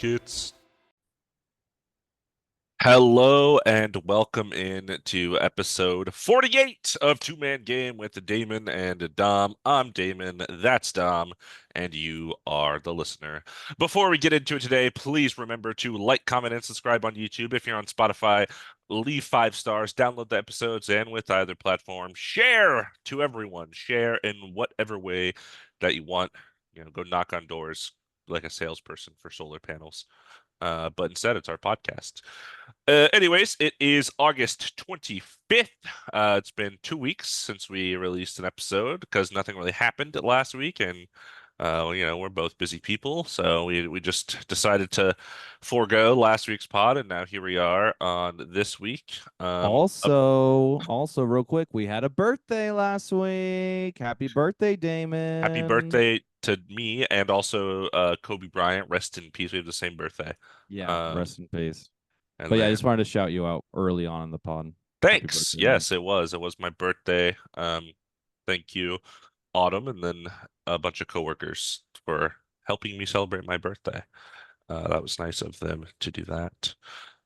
Buckets. Hello and welcome in to episode 48 of Two Man Game with Damon and Dom. I'm Damon, that's Dom, and you are the listener. Before we get into it today, please remember to like, comment, and subscribe on YouTube. If you're on Spotify, leave 5 stars, download the episodes, and with either platform, share to everyone. Share in whatever way that you want. Go knock on doors like a salesperson for solar panels. But instead, it's our podcast. Anyways, it is August 25th. It's been 2 weeks since we released an episode because nothing really happened last week, and we're both busy people, so we just decided to forego last week's pod, and now here we are on this week. Also, real quick, we had a birthday last week. Happy birthday, Happy Damon. birthday to me and also Kobe Bryant. Rest in peace. We have the same birthday. Yeah, Um, rest in peace. and But yeah, I then just wanted to shout you out early on in the pod. Happy thanks. birthday, man. Yes, it was. It was my birthday. Thank you, Autumn, and then a bunch of coworkers for helping me celebrate my birthday. That was nice of them to do that.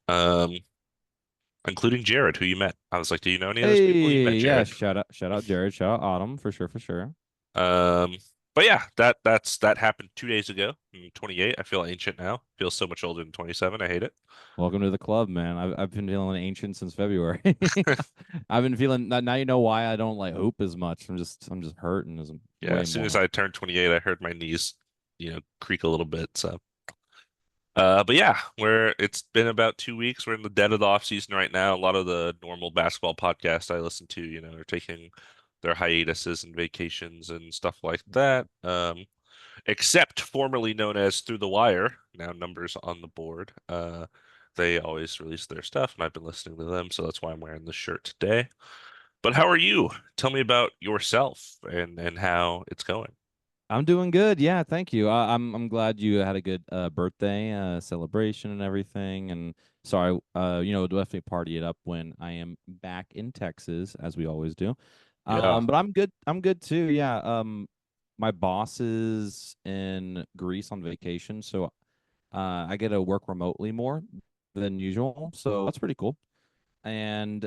Um, Including Jared, who you met. I was like, do you know any of those people? You met Hey, yeah, Jared. shout out Jared, shout out Autumn for sure, for sure. Um, but yeah, that happened 2 days ago. I'm 28. I feel ancient now. Feel so much older than 27. I hate it. Welcome to the club, man. I've been feeling ancient since February. I've been feeling now you know why I don't like hoop as much. I'm just hurting as Yeah, way as soon as more. I turned 28, I heard my knees, creak a little bit. So but yeah, it's been about 2 weeks. We're in the dead of the off season right now. A lot of the normal basketball podcasts I listen to, are taking their hiatuses and vacations and stuff like that. Except formerly known as Through the Wire, now Numbers on the Board. They always release their stuff, and I've been listening to them, so that's why I'm wearing this shirt today. But how are you? Tell me about yourself and how it's going. I'm doing good. Yeah, thank you. I'm glad you had a good birthday celebration and everything. And sorry, definitely party it up when I am back in Texas, as we always do. Yeah, But I'm good. I'm good too. Yeah. My boss is in Greece on vacation, so I get to work remotely more than usual. So that's pretty cool. And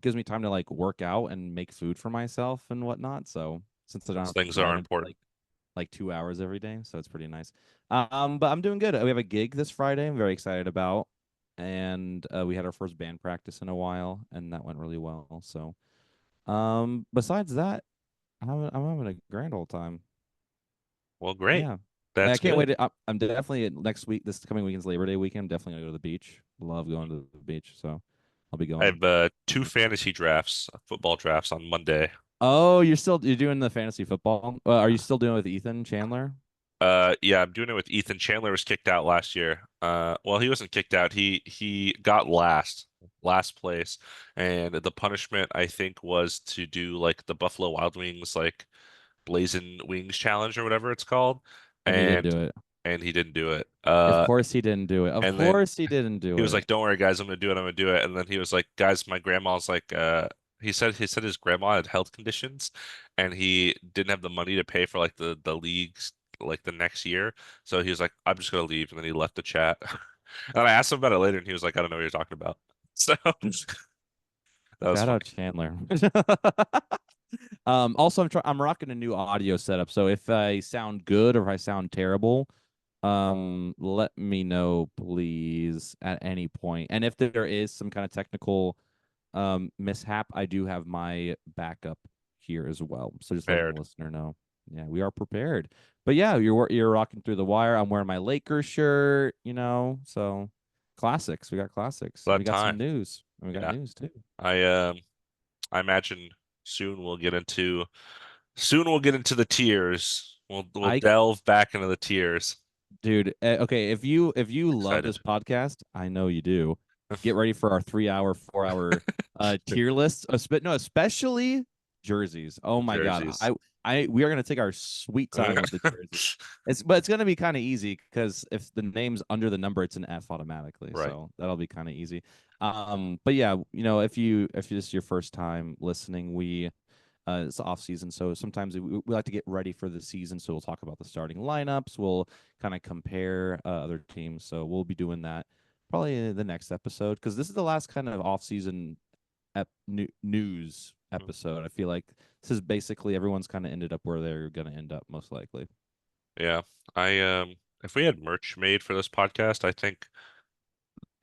gives me time to like work out and make food for myself and whatnot. So since I don't those have to things are drive into important. like 2 hours every day, so it's pretty nice. But I'm doing good. We have a gig this Friday. I'm very excited about, and we had our first band practice in a while, and that went really well. So, besides that, I'm having a grand old time. Well, great. Yeah, I That's can't wait. good. I'm definitely next week. This coming weekend's Labor Day weekend. I'm definitely gonna go to the beach. Love going to the beach, so I'll be I going. have two fantasy drafts, football drafts on Monday. Oh, you're doing the fantasy football? Are you still doing it with Ethan Chandler? Yeah, I'm doing it with Ethan. Chandler was kicked out last year. Well, he wasn't kicked out. He got last place, and the punishment I think was to do like the Buffalo Wild Wings like Blazing Wings challenge or whatever it's called, And he didn't and do it. and he didn't do it. Of course he didn't do it. Of And then course he didn't he do was it. like, "Don't worry, guys, I'm gonna do it. I'm gonna do it." And then he was like, "Guys, my grandma's like, he said his grandma had health conditions, and he didn't have the money to pay for like the leagues like the next year. So he was like, I'm just gonna leave." And then he left the chat. And I asked him about it later, and he was like, I don't know what you're talking about. So that was Shout funny. out Chandler. Also I'm rocking a new audio setup. So if I sound good or if I sound terrible, let me know please at any point. And if there is some kind of technical mishap, I do have my backup here as well. So just letting the Prepared. listener know. Yeah, we are prepared. But yeah, you're rocking through the wire. I'm wearing my Lakers shirt, so classics. We got classics. And we That got some time. news. And we got Yeah. news too. I um I imagine soon soon we'll get into the tears. We'll I delve back into the tears. Dude, okay, if you love Excited. this podcast, I know you do. Get ready for our 3 hour, 4 hour tier list. No, especially jerseys. Oh my God. Jerseys. I we are gonna take our sweet time with the jerseys. It's gonna be kind of easy because if the name's under the number, it's an F automatically. Right. So that'll be kind of easy. But yeah, if this is your first time listening, we It's off season, so sometimes we like to get ready for the season. So we'll talk about the starting lineups. We'll kind of compare other teams. So we'll be doing that probably in the next episode because this is the last kind of off season news episode. I feel like this is basically everyone's kind of ended up where they're going to end up most likely. Yeah. I if we had merch made for this podcast, I think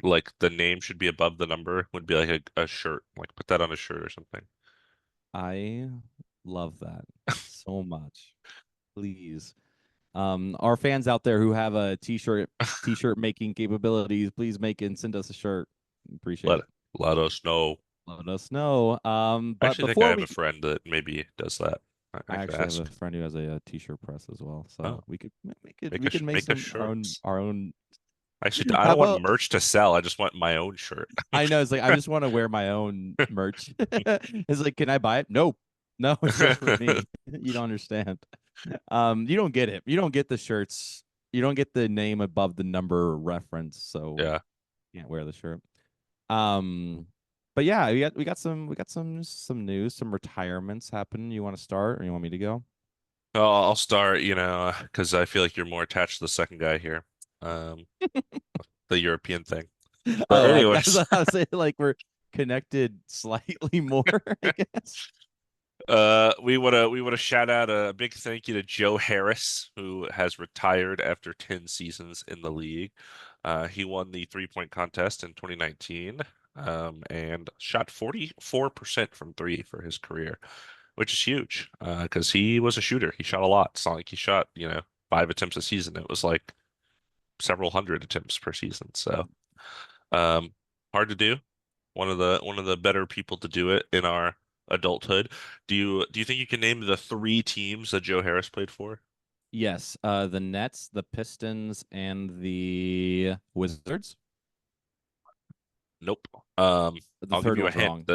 like the name should be above the number, would be like a shirt. Like put that on a shirt or something. I love that so much. Please. Our fans out there who have a t-shirt making capabilities, please make and send us a shirt. Appreciate Let it. let us know. Let us know. I But actually think I before have a we friend that maybe does that. I I could actually have a ask. friend who has a t-shirt press as well. So Oh, we could make make a some shirt. our own. Actually, I How don't want about merch to sell. I just want my own shirt. I know it's like I just want to wear my own merch. It's like, can I buy it? Nope. No, it's just for me. You don't understand. You don't get it. You don't get the shirts. You don't get the name above the number reference, so Yeah. you can't wear the shirt. Um, but yeah, we got some news, some retirements happening. You want to start, or you want me to go? I'll start, because I feel like you're more attached to the second guy here. Um, the European thing. But Oh, I was anyways, about to say like we're connected slightly more, I guess. we wanna shout out a big thank you to Joe Harris, who has retired after 10 seasons in the league. He won the 3-point contest in 2019, and shot 44% from three for his career, which is huge, because he was a shooter. He shot a lot. It's not like he shot, 5 attempts a season. It was like several hundred attempts per season. So, um, hard to do. One of the better people to do it in our adulthood. Do you think you can name the three teams that Joe Harris played for? Yes, the Nets, the Pistons, and the Wizards. Nope. The I'll give third you a one's hint. wrong.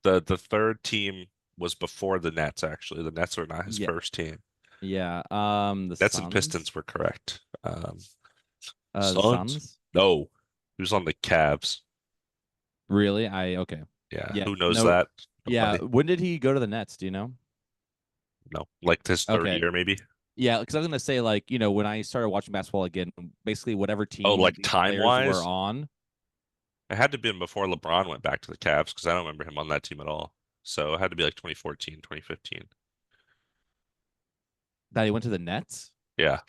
The third team was before the Nets, actually. The Nets are not his Yeah, first team. yeah. The Nets and Suns. Pistons were correct. The Suns? Suns. No. He was on the Cavs. Really? I okay. Yeah, Yeah. who knows No. that? Yeah. Nobody. When did he go to the Nets? Do you know? No. Like his third Okay. year, maybe? Yeah, because I was gonna say like when I started watching basketball again, basically whatever Oh, team like these players were time-wise? on. It had to have been before LeBron went back to the Cavs because I don't remember him on that team at all. So it had to be like 2014, 2015. That he went to the Nets. Yeah.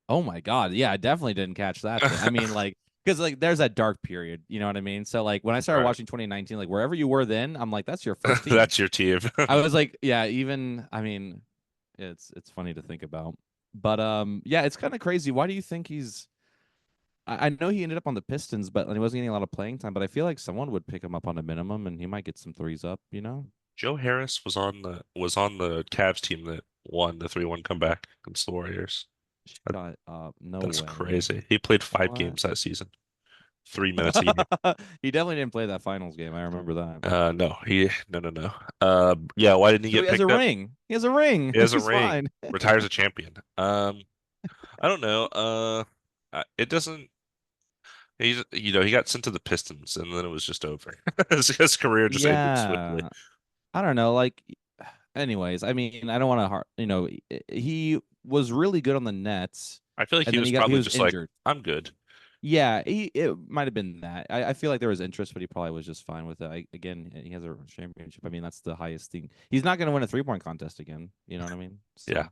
Oh my God. Yeah, I definitely didn't catch that thing. I mean, like, because like there's that dark period, you know what I mean? So like when I started Right. watching 2019, like wherever you were then, I'm like, that's your first team. That's your team. I was like, yeah, even I mean, it's funny to think about. But yeah, it's kind of crazy. Why do you think I know he ended up on the Pistons, but he wasn't getting a lot of playing time, but I feel like someone would pick him up on a minimum and he might get some threes up, you know? Joe Harris was on the Cavs team that won the 3-1 comeback against the Warriors. That, Shut up. No that's way. crazy. He played five What? games that season. 3 minutes a game. He definitely didn't play that finals game. I remember that. No, no. Yeah, why didn't he So get he has a picked up? ring. He has a ring. He has a He's ring. fine. Retires a champion. I don't know. It doesn't. He got sent to the Pistons, and then it was just over. His career just ended swiftly. Yeah. I don't know. Like, anyways, I mean, I don't want to, he was really good on the Nets, I feel like and he then was he probably was just like, injured. I'm good. Yeah, it might have been that. I feel like there was interest, but he probably was just fine with it. Again, he has a championship. I mean, that's the highest thing. He's not going to win a 3-point contest again. You know what I mean? Yeah.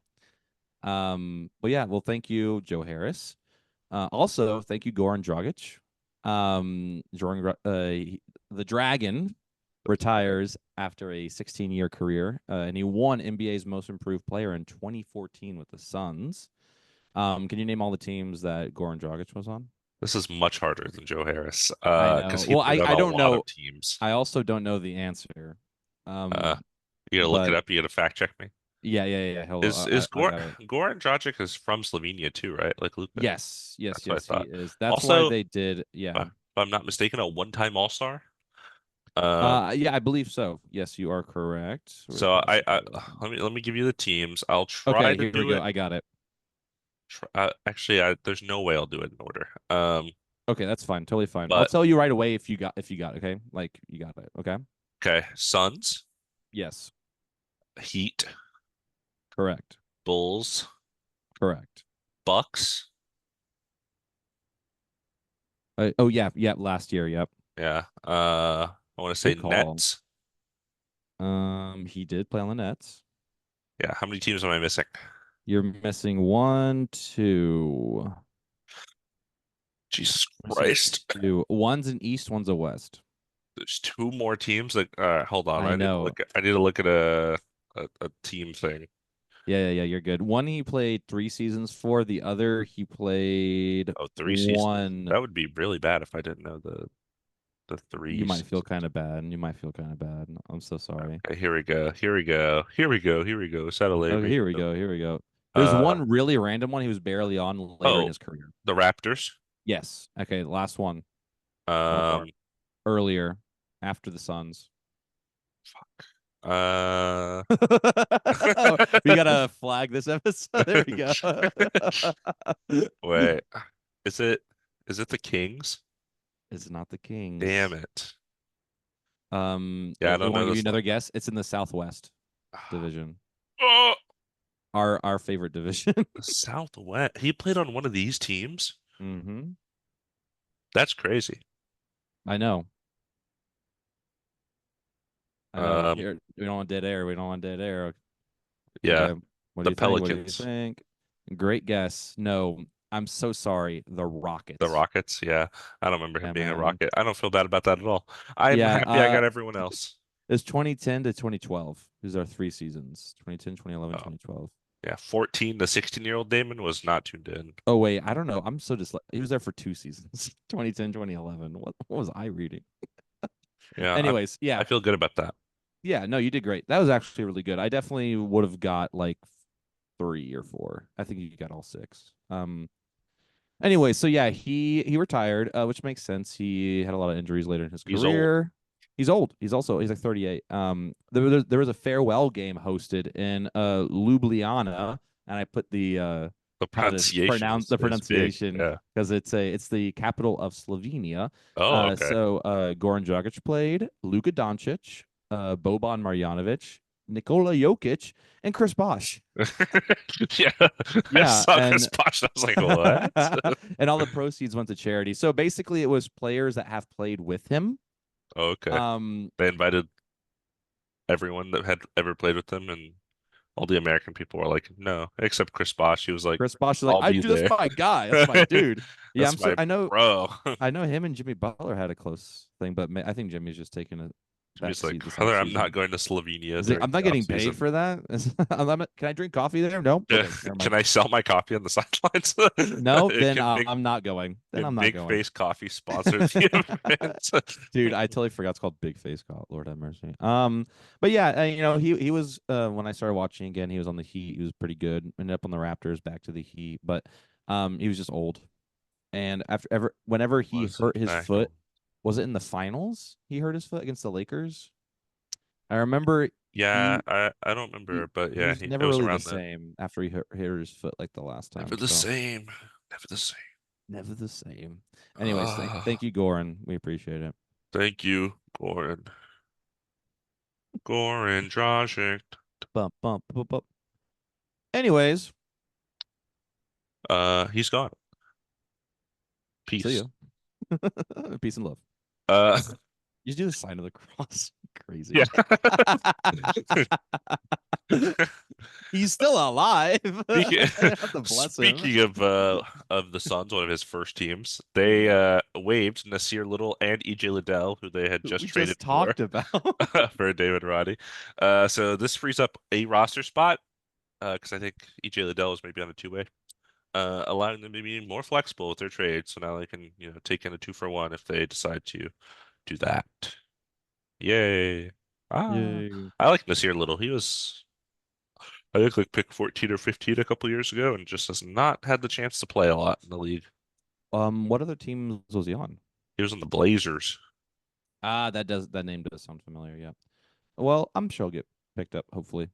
So, well, yeah. Well, thank you, Joe Harris. Also, thank you, Goran Dragic. The Dragon retires after a 16-year career, and he won NBA's Most Improved Player in 2014 with the Suns. Can you name all the teams that Goran Dragic was on? This is much harder than Joe Harris, I because know. he Well, played on I a don't lot know. of teams. I also don't know the answer. Uh, Um, you gotta look it but up. You gotta fact check me. yeah. Hold Is on. is I Gor got it. Goran Dragic is from Slovenia too, right? Like Luka. That's what I He thought. is. That's why Also, they did. if Yeah. I'm not mistaken, a one-time All-Star. Um, Yeah, I believe so. Yes, you are correct. Where's so I, I basketball? let me give you the teams. I'll try Okay, to here we do go. it. I got it. Actually, there's no way I'll do it in order. Okay, that's fine. Totally fine. I'll But tell you right away if you got it, okay? Like you got it. Okay? okay, Suns, Yes. Heat, Correct. Bulls, Correct. Bucks. Oh yeah, yeah. Last year, yep. Yeah. I want to say Good call. Nets. He did play on the Nets. Yeah. How many teams am I missing? You're missing one, two. Jesus Missing Christ. two. One's an East, one's a West. There's two more teams. Like, hold on. I know. I need to look at a team thing. Yeah, yeah, yeah. You're good. One he played 3 seasons for. The other he played Oh, 3 seasons. one. That would be really bad if I didn't know the You three might feel seasons. kind of bad. You might feel kind of bad. I'm so sorry. Okay, here we go. Here we go. Here we go. Here we go. Okay, Saturday. here we go. Here we go. There's Uh one really random one he was barely on later in oh, his career. the Raptors. Yes. Okay, last one. One more. Um Earlier, after the Suns. uh We gotta flag this episode. There we go. Wait. Is it is it the Kings? It's not the Damn Kings. it. Yeah, I You don't want to know give you this. another guess? It's in the Southwest Division. Oh, Our favorite division. the Southwest. He played on one of these teams? hmm That's crazy. I know. I know. Um, Here, we don't want dead air. We don't want dead air. yeah, Okay. What do the you think? What do you Pelicans, think? Great guess. No, I'm so sorry. The the Rockets. Rockets. Yeah, I don't remember him Yeah, being a man. Rocket. I don't feel bad about that at all. I'm Yeah. happy I got everyone else. It's 2010 to 2012. These are 3 seasons. 2010, 2011, Oh, 2012. yeah, 14 to 16-year-old Damon was not tuned in. Oh wait, I don't know. I'm so He was there for 2 seasons. 2010, 2011. What was I reading? Yeah, Anyways, I yeah. feel good about that. Yeah, no, you did great. That was actually really good. I definitely would have got like 3 or 4. I think you got all 6. Anyway, so yeah, he retired, which makes sense. He had a lot of injuries later in his He's old. career. He's old. He's like 38. There was a farewell game hosted in Ljubljana, and I put the The how to pronunciation pronounce the is big. pronunciation Yeah. because it's the capital of Slovenia. Oh, okay. So Goran Dragic played, Luka Doncic, Boban Marjanovic, Nikola Jokic, and Chris Bosh. Yeah, I Yeah, saw Chris and Bosh. I was like, what? and all the proceeds went to charity. So basically, it was players that have played with him. Okay. Um, They invited everyone that had ever played with them, and all the American people were like, no, except Chris Bosh. He was like, Chris Bosh is like, I'll I be do. That's there. my guy. That's my dude. Yeah, That's my I know. bro. I know him and Jimmy Butler had a close thing, but I think Jimmy's just taking a back He's like, seat this brother, off I'm not season. going to Slovenia Is it? during I'm not the off getting paid season. for that. Can I drink coffee there? No. Yeah. Okay, never Can mind. I sell my coffee on the sidelines? No, then Can I'm not going. Then I'm not Big going. Face Coffee sponsor the event? Dude, I totally forgot it's called Big Face Call. Lord have mercy. But yeah, he was when I started watching again, he was on the Heat. He was pretty good. Ended up on the Raptors, back to the Heat, but he was just old. And whenever he Was in hurt his fact, foot, was it in the finals? He hurt his foot against the Lakers. I remember yeah, he I don't remember, but he yeah, was it never was really the around then. same after he hurt his foot like the last Never time. the So same. Never the same. never the same. Anyways, thank Ah, you, Goran. We appreciate it. thank you, Goran. Goran Dragic. Bump, bump, bump, bump. Anyways, He's gone. see Peace. you. Peace and love. Uh, You do the sign of the cross. yeah. Crazy. He's still alive. Speaking, I have to bless him. speaking of the Suns, one of his first teams, they waived Nasir Little and EJ Liddell, who they had just We traded just for talked about. for David Roddy. So this frees up a roster spot because I think EJ Liddell is maybe on a two-way, allowing them to be more flexible with their trade. So now they can take in a 2-for-1 if they decide to do that. Yay! Ah, Yay. I like Nasir Little. He was I think like pick 14 or 15 a couple years ago and just has not had the chance to play a lot in the league. What other teams was he on? He was on the Blazers. That name does sound familiar. Yeah. Well, I'm sure he'll get picked up hopefully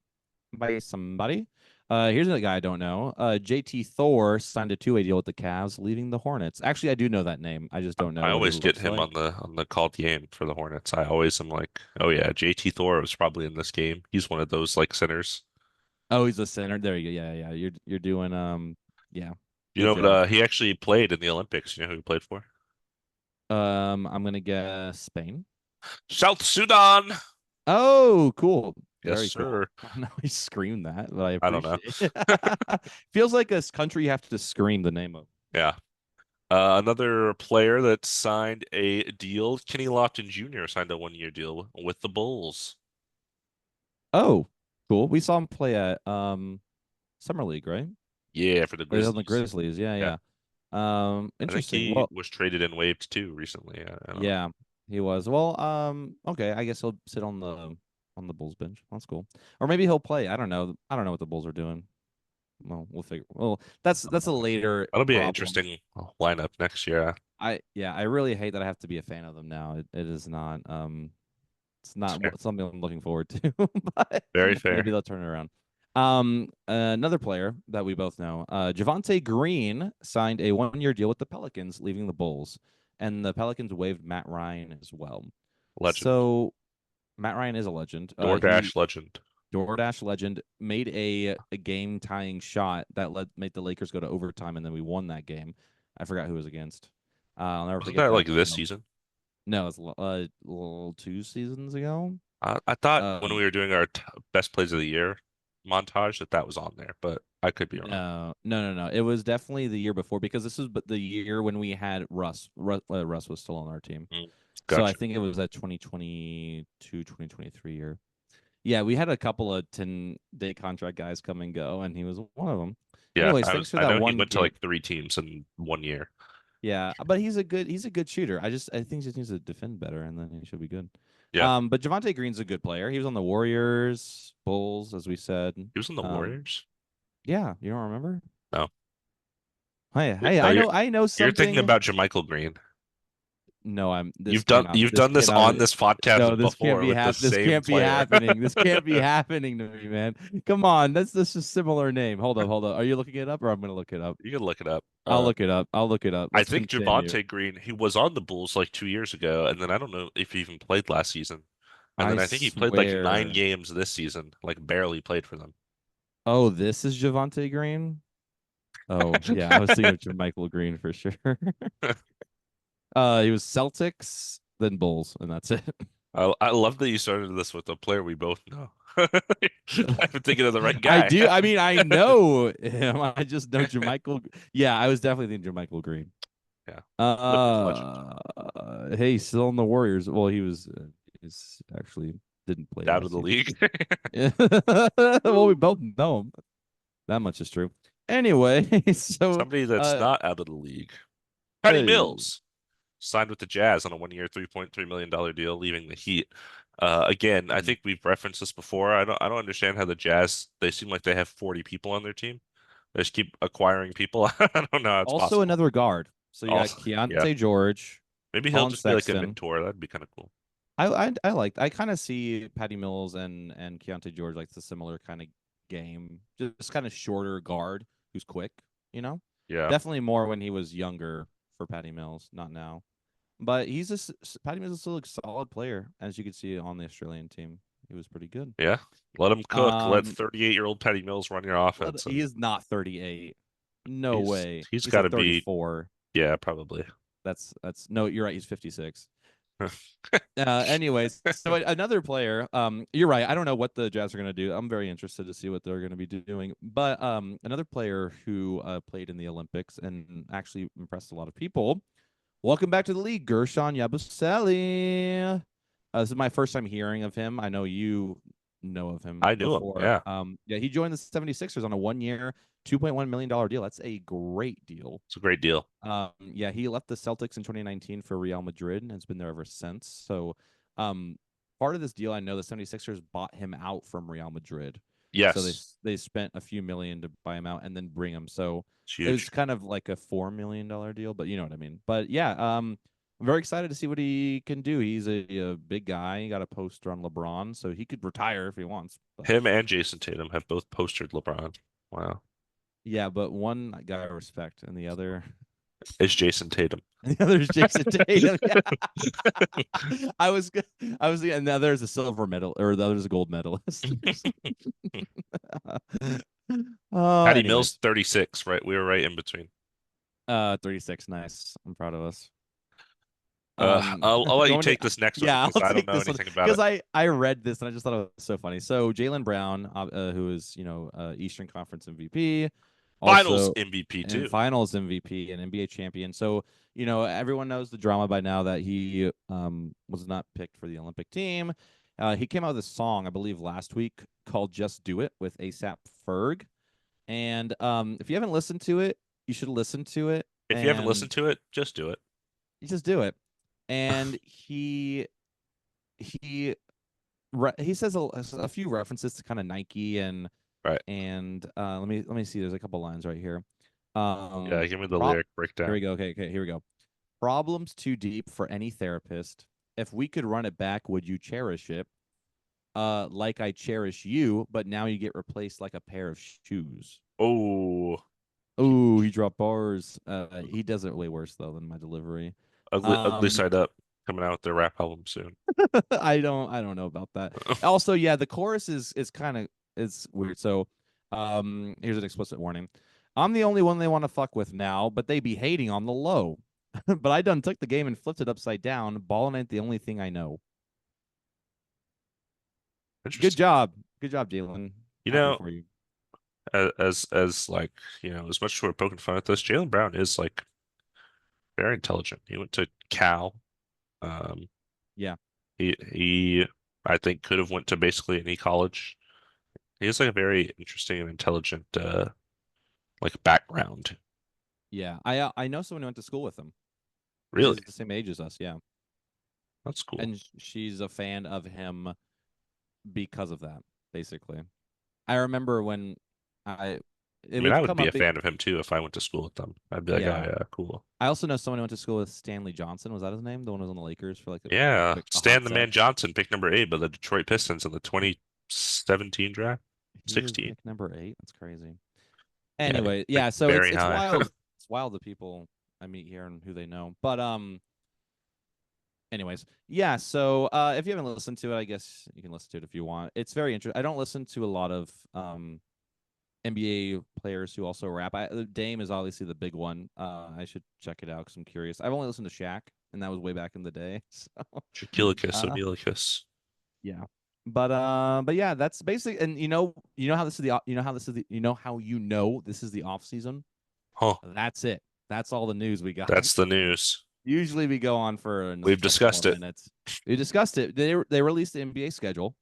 by somebody. Here's a guy I don't know. JT Thor signed a two-way deal with the Cavs, leaving the Hornets. Actually, I do know that name. I just don't I know what he always get looks him like. on the called game for the Hornets. I always am like, oh yeah, JT Thor was probably in this game. He's one of those like centers. Oh, he's a center. There you go. Yeah, yeah. You're doing yeah. You Good know, job. he actually played in the Olympics. You know who he played for? I'm gonna guess Spain. South Sudan. Oh, cool. Yes, Very cool. sir. I don't know he screamed that, but I I don't know. appreciate it. Feels like a country you have to scream the name of. Yeah. Another player that signed a deal, Kenny Lofton Jr. signed a 1 year deal with the Bulls. Oh, cool. We saw him play at Summer League, right? Yeah, for the Or on the Grizzlies. Grizzlies. Yeah, Yeah. yeah. I think Interesting. he Well, was traded and waived too recently. I don't know. yeah, he was. Well, okay. I guess he'll sit on the Bulls bench. That's cool. Or maybe he'll play. I don't know. I don't know what the Bulls are doing. Well, we'll figure. Well, that's a later That'll be an problem. interesting lineup next year. I really hate that I have to be a fan of them now. It is not it's not Fair. something I'm looking forward to, but Very fair. maybe they'll turn it around. Another player that we both know, Javonte Green signed a 1 year deal with the Pelicans, leaving the Bulls, and the Pelicans waived Matt Ryan as well. Legend. So Matt Ryan is a legend. He DoorDash legend. DoorDash legend made a game tying shot that made the Lakers go to overtime, and then we won that game. I forgot who it was against. I'll never Wasn't forget that like that. this season? No, it's two seasons ago. I thought when we Um, were doing our best plays of the year montage that was on there, but I could be wrong. no. It was definitely the year before because this was the year when we had Russ. Russ was still on our team. Mm, So I gotcha. think it was that 2022, 2023 year. Yeah, we had a couple of 10-day contract guys come and go, and he was one of them. Yeah, Anyways, thanks for I that know he one went to game. like 3 teams in 1 year. Yeah, but he's a good shooter. I think he just needs to defend better, and then he should be good. Yeah. But Javante Green's a good player. He was on the Warriors, Bulls, as we said. He was in the Um, Warriors? yeah, you don't remember? No. Hey, No, I know you're thinking something. about JaMychal Green. No, You've this done this cannot on this no, podcast this can't before be with the this same can't be player. happening. This can't be happening to me, man. Come on, that's a similar name. Hold up. Are you looking it up or I'm gonna look it up? You can look it up. I'll look it up. I'll look it up. I Let's think continue. Javante Green, he was on the Bulls like 2 years ago, and then I don't know if he even played last season. And I then I think he played like nine swear. games this season, like barely played for them. Oh, this is Javante Green? Oh, yeah, I was thinking of Michael Green for sure. He was Celtics, then Bulls, and that's it. I love that you started this with a player we both know. I've been thinking of the right I guy. do. I mean, I know him. I just know Jermichael. Yeah, I was definitely thinking Jermichael Green. Yeah, Clippers legend. Hey, still in the Warriors. Well, he's actually didn't play Out of last the season. league. Well, we both know him. That much is true. Anyway, so Somebody that's uh, not out of the league. Patty hey, Mills signed with the Jazz on a 1 year, $3.3 million deal, leaving the Heat. Again, I hmm. think we've referenced this before. I don't understand how the Jazz, they seem like they have 40 people on their team. They just keep acquiring people. I don't know how it's Also possible. another guard. So you got Also, yeah, Keontae George, maybe he'll Colin just be like a Sexton. mentor. That'd be kind of cool. I kind of see Patty Mills and Keontae George like the similar kind of game, just kind of shorter guard who's quick. You know, Yeah, definitely more when he was younger for Patty Mills, not now. But Patty Mills is still a solid player, as you could see on the Australian team. He was pretty good. yeah. Let him cook. Let Um, 38-year-old Patty Mills run your offense, he and is not 38. No he's way. he's He's got like to be, 34. yeah, probably. That's no, you're right. He's 56. Anyways, so another player. You're right. I don't know what the Jazz are going to do. I'm very interested to see what they're going to be doing. But another player who played in the Olympics and actually impressed a lot of people. Welcome back to the league, Gershon Yabusele. This is my first time hearing of him. I know you know of him I knew him. before. Yeah, Yeah, he joined the 76ers on a 1 year, $2.1 million deal. That's a great deal. it's a great deal. Yeah, he left the Celtics in 2019 for Real Madrid and has been there ever since. So, um, part of this deal, I know the 76ers bought him out from Real Madrid. So Yes, they spent a few million to buy him out and then bring him. So it's it was huge. kind of like a $4 million deal, but you know what I mean. But yeah, I'm very excited to see what he can do. He's a big guy. He got a poster on LeBron, so he could retire if he wants. But Him and Jason Tatum have both postered LeBron. Wow. Yeah, but one guy I respect, and the other, It's Jason Tatum. and the other is Jason Tatum. Yeah, I was, I was, and the other is a silver medal, or the other is a gold medalist. Patty Mills, Anyways, 36, right? We were right in between. 36. Nice. I'm proud of us. I'll let you Going to take this next one yeah, because I'll I don't take know this one anything about because it. I read this and I just thought it was so funny. So Jalen Brown, who is Eastern Conference MVP, Finals also MVP and too. Finals MVP and NBA champion. So everyone knows the drama by now that he was not picked for the Olympic team. He came out with a song, I believe, last week called "Just Do It" with ASAP Ferg. And if you haven't listened to it, you should listen to it. If you haven't And listened to it, just do it. you just do it. And he he says a few references to kind of Nike Right. and let me see. There's a couple lines right here. Yeah, give me the Prop. lyric Here we breakdown. go. Okay, here we go. Problems too deep for any therapist. If we could run it back, would you cherish it? Like I cherish you, but now you get replaced like a pair of shoes. Oh, Oh, he dropped bars. He does it way worse though than my delivery. ugly Um, side up coming out with their rap album soon. I don't know about that. Also, yeah, the chorus is kind of it's weird. So, here's an explicit warning. I'm the only one they want to fuck with now, but they be hating on the low. But I done took the game and flipped it upside down. Ballin' ain't the only thing I know. Good Interesting. job. Good job, Jalen. You Happy know, for you. as like, as much as we're poking fun at this, Jalen Brown is like very intelligent. He went to Cal. Um, Yeah. he I think could have went to basically any college. He has like a very interesting and intelligent like background. Yeah. I know someone who went to school with him. Really, She's the same age as us, yeah. that's cool. And she's a fan of him because of that, basically. I remember when I I it mean, I would would come be up. a fan of him too if I went to school with them. I'd be like, oh Yeah. yeah, cool. I also know someone who went to school with Stanley Johnson. Was that his name? The one who was on the Lakers for like Yeah, a hot Stan the Man sec. Johnson, pick number 8 by the Detroit Pistons in the 2017 draft. He was 16. pick number 8. That's crazy. Yeah, Anyway, like yeah. So it's very it's high. wild. It's wild the people I meet here and who they know. But anyways, yeah. So if you haven't listened to it, I guess you can listen to it if you want. It's very interesting. I don't listen to a lot of NBA players who also rap. Dame is obviously the big one. I should check it out because I'm curious. I've only listened to Shaq, and that was way back in the day. So, Shaquilicus, uh, Amelicus. yeah. But yeah, that's basic. And you know how this is the, you know how this is the, you know how this is the off season. Huh. That's it. That's all the news we got. That's the news. Usually we go on for a We've couple more discussed it. minutes. We discussed it. They released the NBA schedule,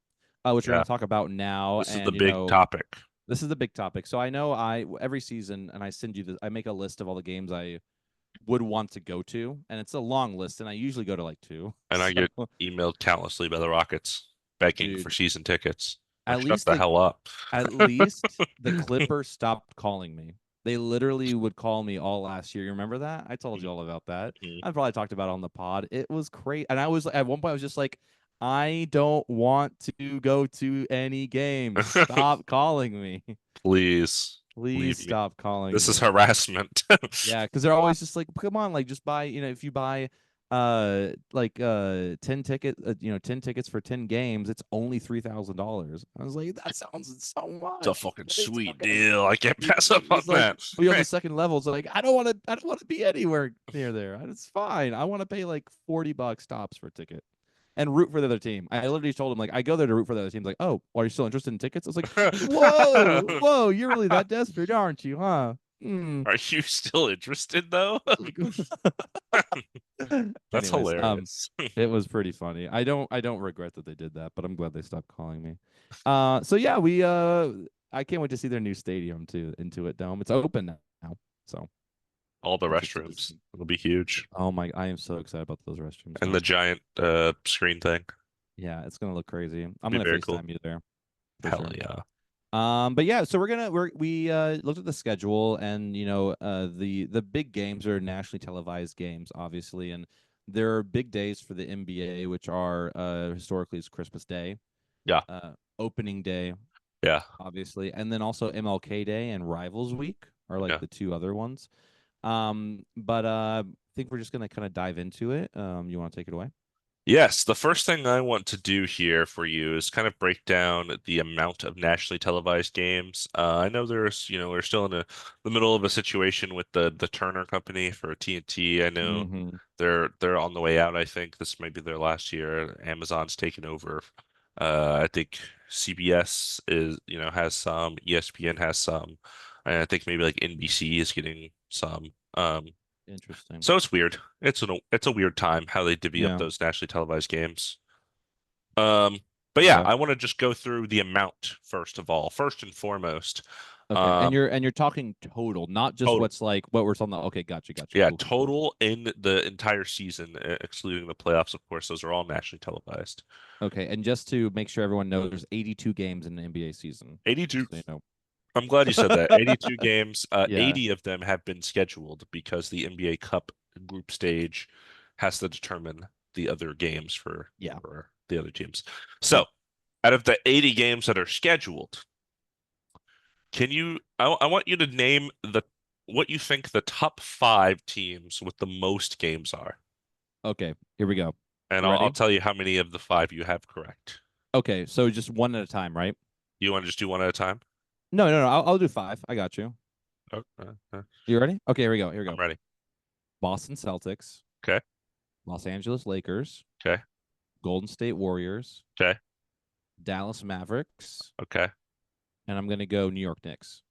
which we're Yeah. going to talk about now. This is the And big topic. this is the big topic. So I know I every season, and I send you this. I make a list of all the games I would want to go to, and it's a long list, and I usually go to like two. And I So, get emailed countlessly by the Rockets begging for dude, season tickets. Like, at shut least the the hell up. at least the Clippers stopped calling me. They literally would call me all last year. You remember that? I told you all about that. Mhm. I probably talked about it on the pod. It was crazy. And I was at one point I was just like, I don't want to go to any games. Stop calling me. Please, Please leave me. stop calling This is me. harassment. Yeah, because they're always just like, come on, like just buy, if you buy 10 tickets for 10 games, it's only $3,000. I was like, that sounds so It's a much. fucking What are you sweet talking about? deal. I can't pass up on It's like that. we on the second level. It's like I don't want to be anywhere near there. It's fine. I want to pay like $40 tops for a ticket and root for the other team. I literally told him like I go there to root for the other team. Like, oh, are you still interested in tickets? I was like, whoa, you're really that desperate, aren't you? Huh? Hmm. Are you still interested though? That's Anyways, hilarious. it was pretty funny. I don't regret that they did that, but I'm glad they stopped calling me. So yeah, we I can't wait to see their new stadium too, Intuit Dome. It's open now, so All the interested to restrooms. see. It'll be huge. Oh my, I am so excited about those restrooms And the now. giant screen thing. Yeah, it's gonna look crazy. I'm Be gonna very cool. FaceTime you there for Hell sure. yeah. But yeah, so we looked at the schedule, and the big games are nationally televised games, obviously, and there are big days for the NBA, which are historically is Christmas Day, Yeah. opening day, Yeah. obviously, and then also MLK Day and Rivals Week are like Yeah. the two other ones. But I think we're just gonna kind of dive into it. You want to take it away? Yes, the first thing I want to do here for you is kind of break down the amount of nationally televised games. I know we're still in the middle of a situation with the Turner Company for TNT. I know Mm-hmm. they're on the way out. I think this might be their last year. Amazon's taken over. I think CBS has some, ESPN has some, and I think maybe like NBC is getting some. Interesting. So it's weird. It's a weird time how they divvy up Yeah. those nationally televised games. Um, but yeah, Okay. I want to just go through the amount first of all. First and foremost, Okay. And um, you're talking total, not just total. what's like what we're talking about. Okay, gotcha, gotcha. Yeah, Cool, cool, cool. total in the entire season, excluding the playoffs, of course. Those are all nationally televised. Okay, and just to make sure everyone knows, there's 82 games in the NBA season, 82. just so you know. I'm glad you said that. 82 games. Yeah, 80 of them have been scheduled because the NBA Cup group stage has to determine the other games yeah, for the other teams. yep. So, out of the 80 games that are scheduled, I want you to name what you think the top five teams with the most games are. Okay, here we go. And You I'll ready? tell you how many of the five you have correct. Okay, so just one at a time, right? You want to just do one at a time? No, no, no. I'll do five. I got you. Oh, You ready? Okay, here we go. Here we I'm go. ready. Boston Celtics, Okay. Los Angeles Lakers, Okay. Golden State Warriors, Okay. Dallas Mavericks, Okay. and I'm gonna go New York Knicks.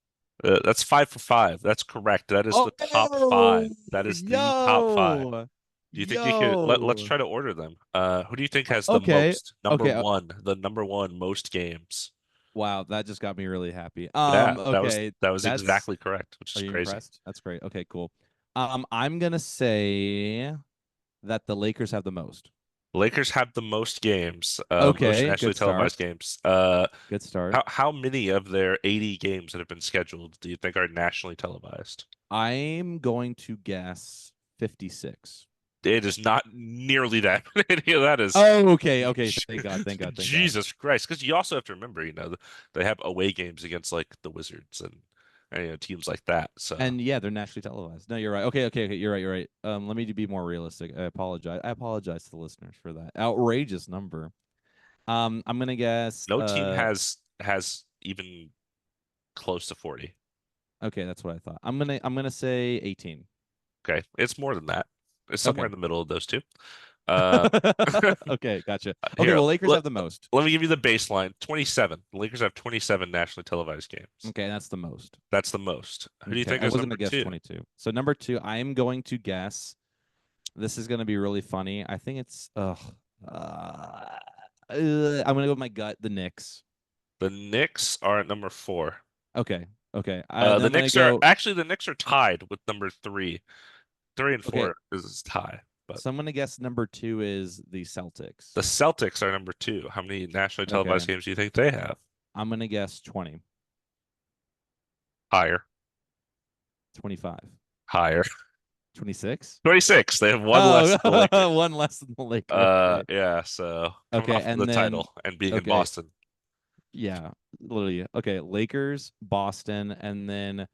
That's five for five. That's correct. That is the top five. Oh, That is the top five. yo, Do you think you could let's yo. try to order them? Who do you think has the Okay, most? Number okay. one, the number one most games. Wow, that just got me really happy. Yeah, Okay, that was that's. exactly correct, which Are is you crazy. impressed? That's great. Okay, cool. I'm gonna say that the Lakers have the most. Lakers have the most games, most Okay, nationally good start. televised games. Good start. How many of their 80 games that have been scheduled do you think are nationally televised? I'm going to guess 56. It is not nearly that many. That is Oh, okay, okay. Thank God, thank God, thank God. Jesus Christ. Because you also have to remember, they have away games against like the Wizards and teams like that. So And yeah, they're nationally televised. No, you're right. Okay, okay, okay. You're right. You're right. Let me be more realistic. I apologize. I apologize to the listeners for that outrageous number. I'm gonna guess. no team has even close to 40. Okay, that's what I thought. I'm gonna say 18. Okay, it's more than that. It's somewhere Okay. in the middle of those two. Uh, Okay, gotcha. Okay, here, well, Lakers have the most. let me give you the baseline. 27. The Lakers have 27 nationally televised games. Okay, that's the most. That's the most. Who do you Okay, think I is was gonna number guess two? 22. So number two, I am going to guess. This is gonna be really funny. I think it's. I'm gonna go with my gut. The Knicks. The Knicks are at number four. Okay. Okay. Then The I'm gonna Knicks are go. actually the Knicks are tied with number three. Three and Okay. four is tie, but So I'm gonna guess number two is the the Celtics. Celtics are number two. How many nationally Okay. televised games do you think they have? I'm gonna guess 20, Higher, 25, higher. 26. 26. They have one less than the Oh, Lakers. one less than the Lakers. Okay. Yeah, so coming Okay. off of the And then, title and being in okay. Boston, Yeah. Literally. Okay. Lakers, Boston, and then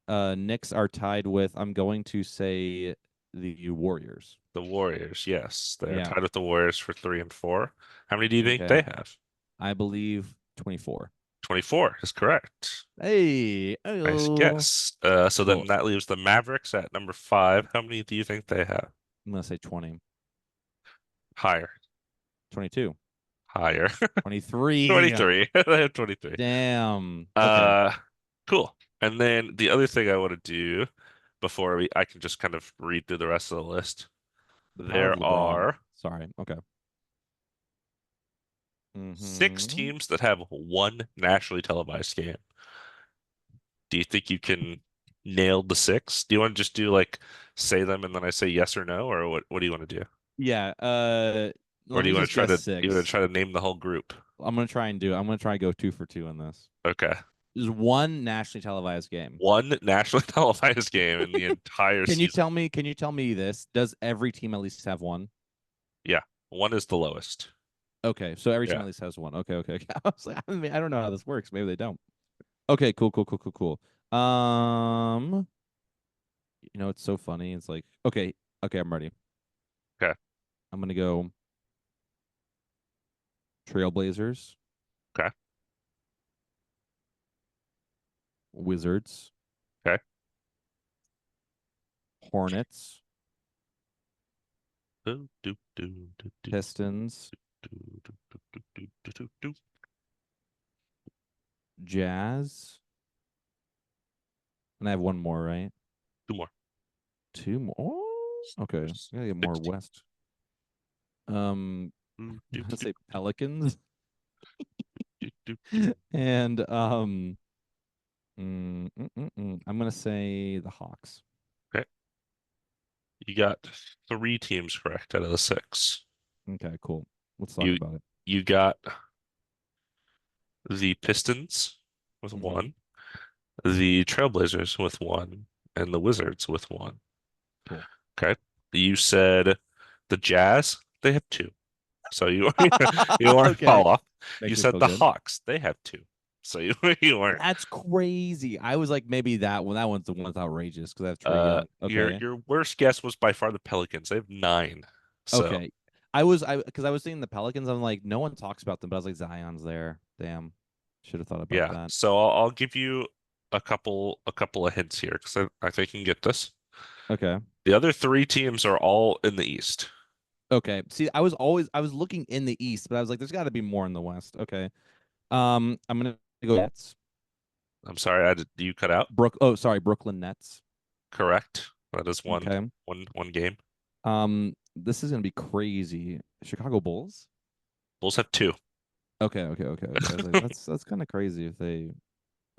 Knicks are tied with, I'm going to say, the Warriors. the Warriors, yes, they are Yeah. tied with the Warriors for three and four. How many do you think Okay. they have? I believe 24. 24 is correct. Hey. Nice Oh. guess. So then Cool. that leaves the Mavericks at number five. How many do you think they have? I'm going to say 20, Higher, 22, higher. 23. 23. They have 23. Damn. Okay. Uh, cool. And then the other thing I want to do I can just kind of read through the rest of the list. The power of There LeBron. are Sorry. Okay. six Mm-hmm. teams that have one nationally televised game. Do you think you can nail the six? Do you want to just do like say them and then I say yes or no, or what do you want to do? Yeah. Or Let do me you want just to try guess to you want to six. try to name the whole group? I'm gonna try and go 2 for 2 in this. Okay. There's one nationally televised game. One nationally televised game in the entire season. Can you tell me this? Does every team at least have one? Yeah. One is the lowest. Okay, so every team Yeah. at least has one. Okay, okay, okay. I was like, I mean, I don't know how this works. Maybe they don't. Okay, cool, cool, cool, cool, cool. It's so funny. It's like, okay, okay, I'm ready. Okay. I'm gonna go Trailblazers, Okay. Wizards, Okay. Hornets, Do, do, do, do, do, Pistons, do, do, do, do, do, do, do, do. Jazz, and I have one more, right? Two more. Two more. Oh, okay, I gotta get more 16. West. Um, Do, do, let's do, say Pelicans do, do, do. and I'm gonna say the Hawks. Okay. You got three teams correct out of the six. Okay, cool. Let's talk You about it. you got the Pistons with Mm-hmm. one, the Trailblazers with one, and the Wizards with one. Cool. Okay. You said the Jazz, they have two. So you you weren't Okay, far off. You makes me said feel the good. Hawks, they have two. So you you weren't. That's crazy. I was like, maybe that one. That one's the one that's outrageous because I have Trey Young. Your Okay, your worst guess was by far the Pelicans. They have nine. So okay. I was thinking the Pelicans. I'm like, no one talks about them, but I was like, Zion's there. Damn, should have thought about yeah. that. So I'll give you a couple of hints here because I think you can get this. Okay, The other three teams are all in the East. okay. See, I was looking in the East, but I was like, there's got to be more in the West. Okay. I'm gonna go Nets. I'm sorry, you cut out. Sorry, Brooklyn Nets. Correct. That is one Okay. one one game. This is gonna be crazy. Chicago Bulls. Bulls have two. Okay, okay, okay, okay. I was like, that's kind of crazy if they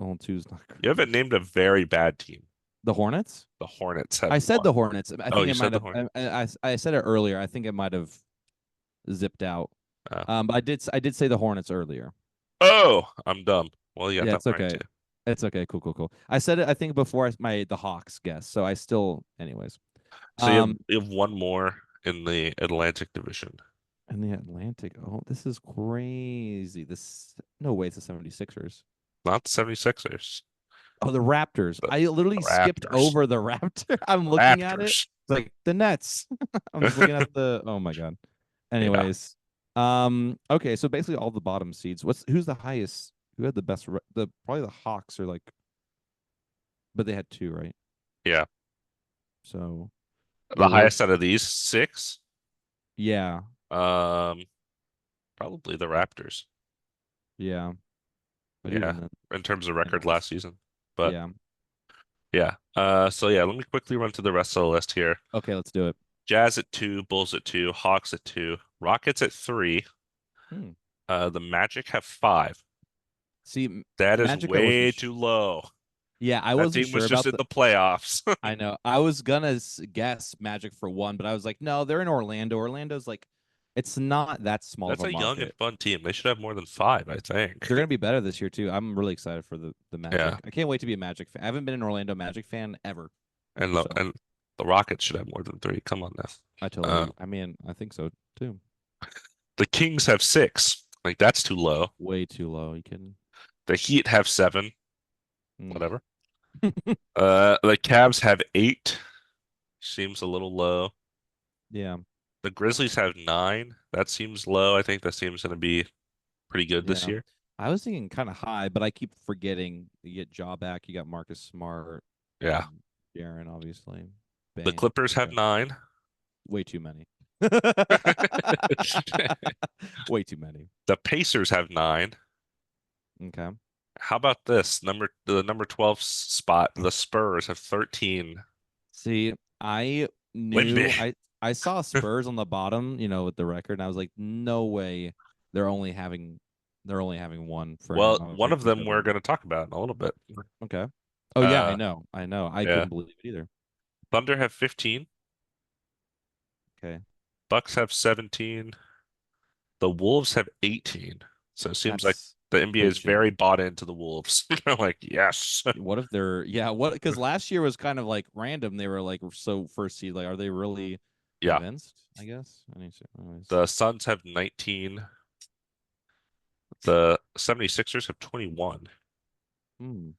only two's not You crazy. haven't named a very bad team. The Hornets. The Hornets have I said one. the Hornets. I Oh, think you it said might the have. Hornets. I said it earlier. I think it might have zipped out. Oh. But I did say the Hornets earlier. Oh, I'm dumb. Well, you got Yeah, that it's one right okay. too. It's okay. Cool, cool, cool. I said it. I think before the Hawks guess. So I still, anyways. So you have, Um, you have one more in the Atlantic Division. and the Atlantic. Oh, this is crazy. This no way. It's the 76ers. Not the 76ers. Oh, the Raptors. The I literally skipped Raptors. over the Raptor. I'm looking at it. Raptors. It's like the Nets. I'm just looking at the. Oh my god. Yeah. Anyways, okay. So basically, all the bottom seeds. Who's the highest? Who had the best? The probably the Hawks are like, but they had two, right? Yeah. So The it highest works. out of these six, Yeah, um, probably the Raptors. yeah. But Yeah, even then, in terms of record anyways, last season. But yeah. yeah. So yeah, let me quickly run through the rest of the list here. Okay, let's do it. Jazz at two, Bulls at two, Hawks at two, Rockets at three. Hmm. The Magic have five. See, That is Magic, I wasn't. way too low. Yeah, I That wasn't team was sure just about in the. the playoffs. I know. I was gonna guess Magic for one, but I was like, no, they're in Orlando. Orlando's like, it's not that small of That's a a young and market. fun team. They should have more than five, I think. They're gonna be better this year too. I'm really excited for the Yeah, Magic. I can't wait to be a Magic fan. I haven't been an Orlando Magic fan ever, and the so and the Rockets should have more than three. Come on I now. totally. I mean, I think so too. The Kings have six. Like that's too low. Way too low. You kidding? The Heat have seven. Mm. Whatever. The Cavs have eight. Seems a little low. Yeah, The Grizzlies have nine. That seems low. I think that seems going to be pretty good this yeah. year. I was thinking kind of high, but I keep forgetting. You get Jaw back. You got Marcus Smart, Yeah. Jaren, obviously. The Bam. Clippers have Okay. nine. Way too many. Way too many. The Pacers have nine. Okay. How about this? The number 12 spot, the Spurs have 13. See, I Wimby. knew I saw Spurs on the bottom, with the record, and I was like, no way they're only having one for Well, him. I was one like, of there's them gotta be we're more. going to talk about in a little bit. Okay. Oh yeah, I Uh, know. I know. I yeah. couldn't believe it either. Thunder have 15. Okay. Bucks have 17. The Wolves have 18. So it seems like That's the NBA is bullshit. very bought into the Wolves. They're like, yes. What if they're yeah, what because last year was kind of like random. They were like so first seed. Like, are they really Yeah. convinced? I guess. Anyways. The Suns have 19. the 76ers have 21. Hmm.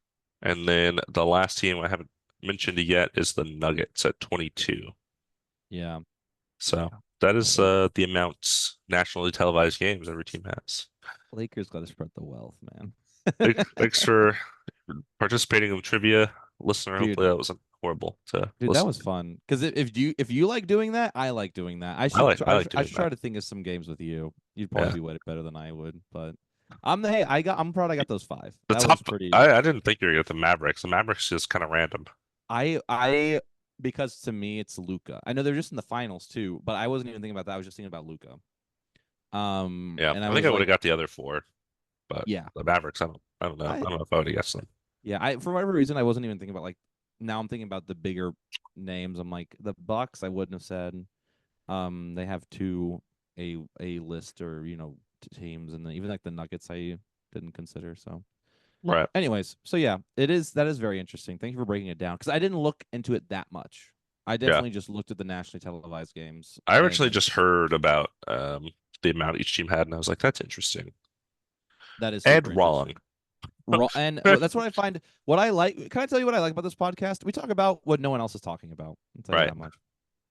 And then the last team I haven't mentioned yet is the Nuggets at 22. Yeah. So that is Well, the amounts nationally televised games every team has. Lakers got to spread the wealth, man. Thanks for participating in trivia, listener. Dude, Hopefully that wasn't horrible to dude, that listen was to. fun. Because if you like doing that, I like doing that. I I should like try, I I like should, I doing should try that. to think of some games with you. You'd probably Yeah. be way better than I would. But I'm proud I got those five. The That was top pretty. I didn't think you were gonna get the Mavericks. The Mavericks is kind of random. I because to me it's Luca. I know they're just in the finals too, but I wasn't even thinking about that. I was just thinking about Luca. Yeah. And I I think was I would like, have got the other four, but yeah, the Mavericks, I don't know. I I don't know if I would have guessed them. yeah, I for whatever reason I wasn't even thinking about like now I'm thinking about the bigger names. I'm like the Bucks I wouldn't have said. They have two a list or teams, and then even like the Nuggets I didn't consider. So, Right. anyways, so yeah, that is very interesting. Thank you for breaking it down because I didn't look into it that much. I Yeah. definitely just looked at the nationally televised games, I originally and just heard about the amount each team had, and I was like, that's interesting. that is And super wrong. interesting. And that's what I find. What I like. Can I tell you what I like about this podcast? We talk about what no one else is talking about. I'll tell you Right. that much.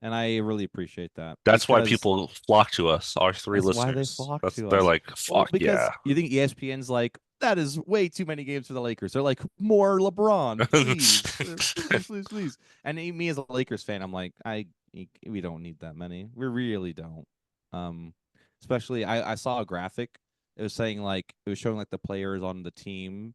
And I really appreciate that That's why because people flock to us, our three that's why they listeners. flock That's to they're us. like, Well, fuck because yeah. you think ESPN's like, that is way too many games for the Lakers. They're like, more LeBron, please. Please, please, please. And me as a Lakers fan, I'm like, we don't need that many. We really don't. Um, especially I saw a graphic. It was saying like it was showing like the players on the team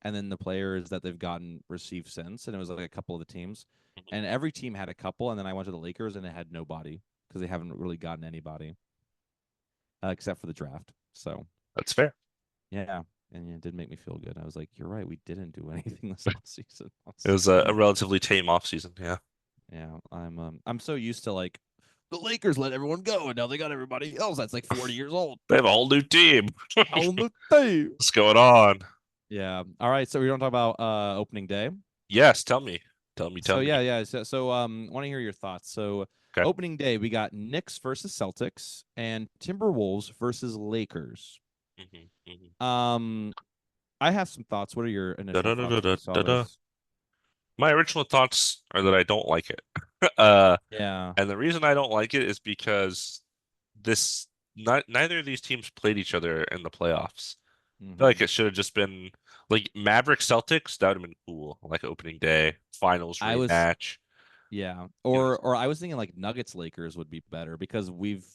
and then the players that they've gotten received since. And it was like a couple of the teams. And every team had a couple, and then I went to the Lakers and it had nobody because they haven't really gotten anybody except for the draft. So That's fair. yeah, and it did make me feel good. I was like, "You're right. We didn't do anything this last season." It was a relatively tame off season. Yeah. Yeah, I'm so used to like the Lakers let everyone go, and now they got everybody else that's like 40 years old. They have a whole new team. On the team. What's going on? Yeah. All right. So we don't talk about opening day. Yes, tell me. Tell me, tell So yeah, me. yeah. So want to hear your thoughts. So Okay. opening day, we got Knicks versus Celtics and Timberwolves versus Lakers. Hmm. Um, I have some thoughts. What are your Da, initial da, da, da, thoughts when da, you saw da, da. this? My original thoughts are that I don't like it. Uh, Yeah. and the reason I don't like it is because this neither of these teams played each other in the playoffs. I feel like Mm-hmm. it should have just been like Maverick Celtics. That would have been cool, like opening day finals I was rematch. Yeah. You know, Or I was thinking like Nuggets Lakers would be better because we've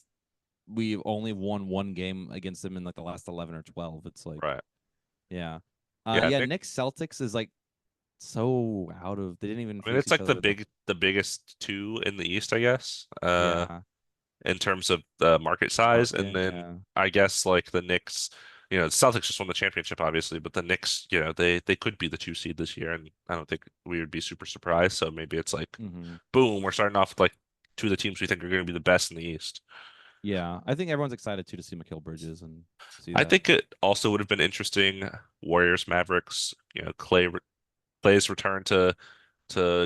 only won one game against them in like the last 11 or 12. It's like, right? yeah. Yeah, Yeah, Nick. Knicks Celtics is like so out of they didn't even I mean, face it's each like other the the biggest two in the East, I guess. yeah. In terms of the market size. And Market, then yeah. I guess like the Knicks, the Celtics just won the championship, obviously, but the Knicks, they could be the two seed this year, and I don't think we would be super surprised. So maybe it's like, Mm-hmm. boom, we're starting off with like two of the teams we think are going to be the best in the East. Yeah. I think everyone's excited too to see Mikal Bridges and see I that. think it also would have been interesting, Warriors, Mavericks, Clay's return to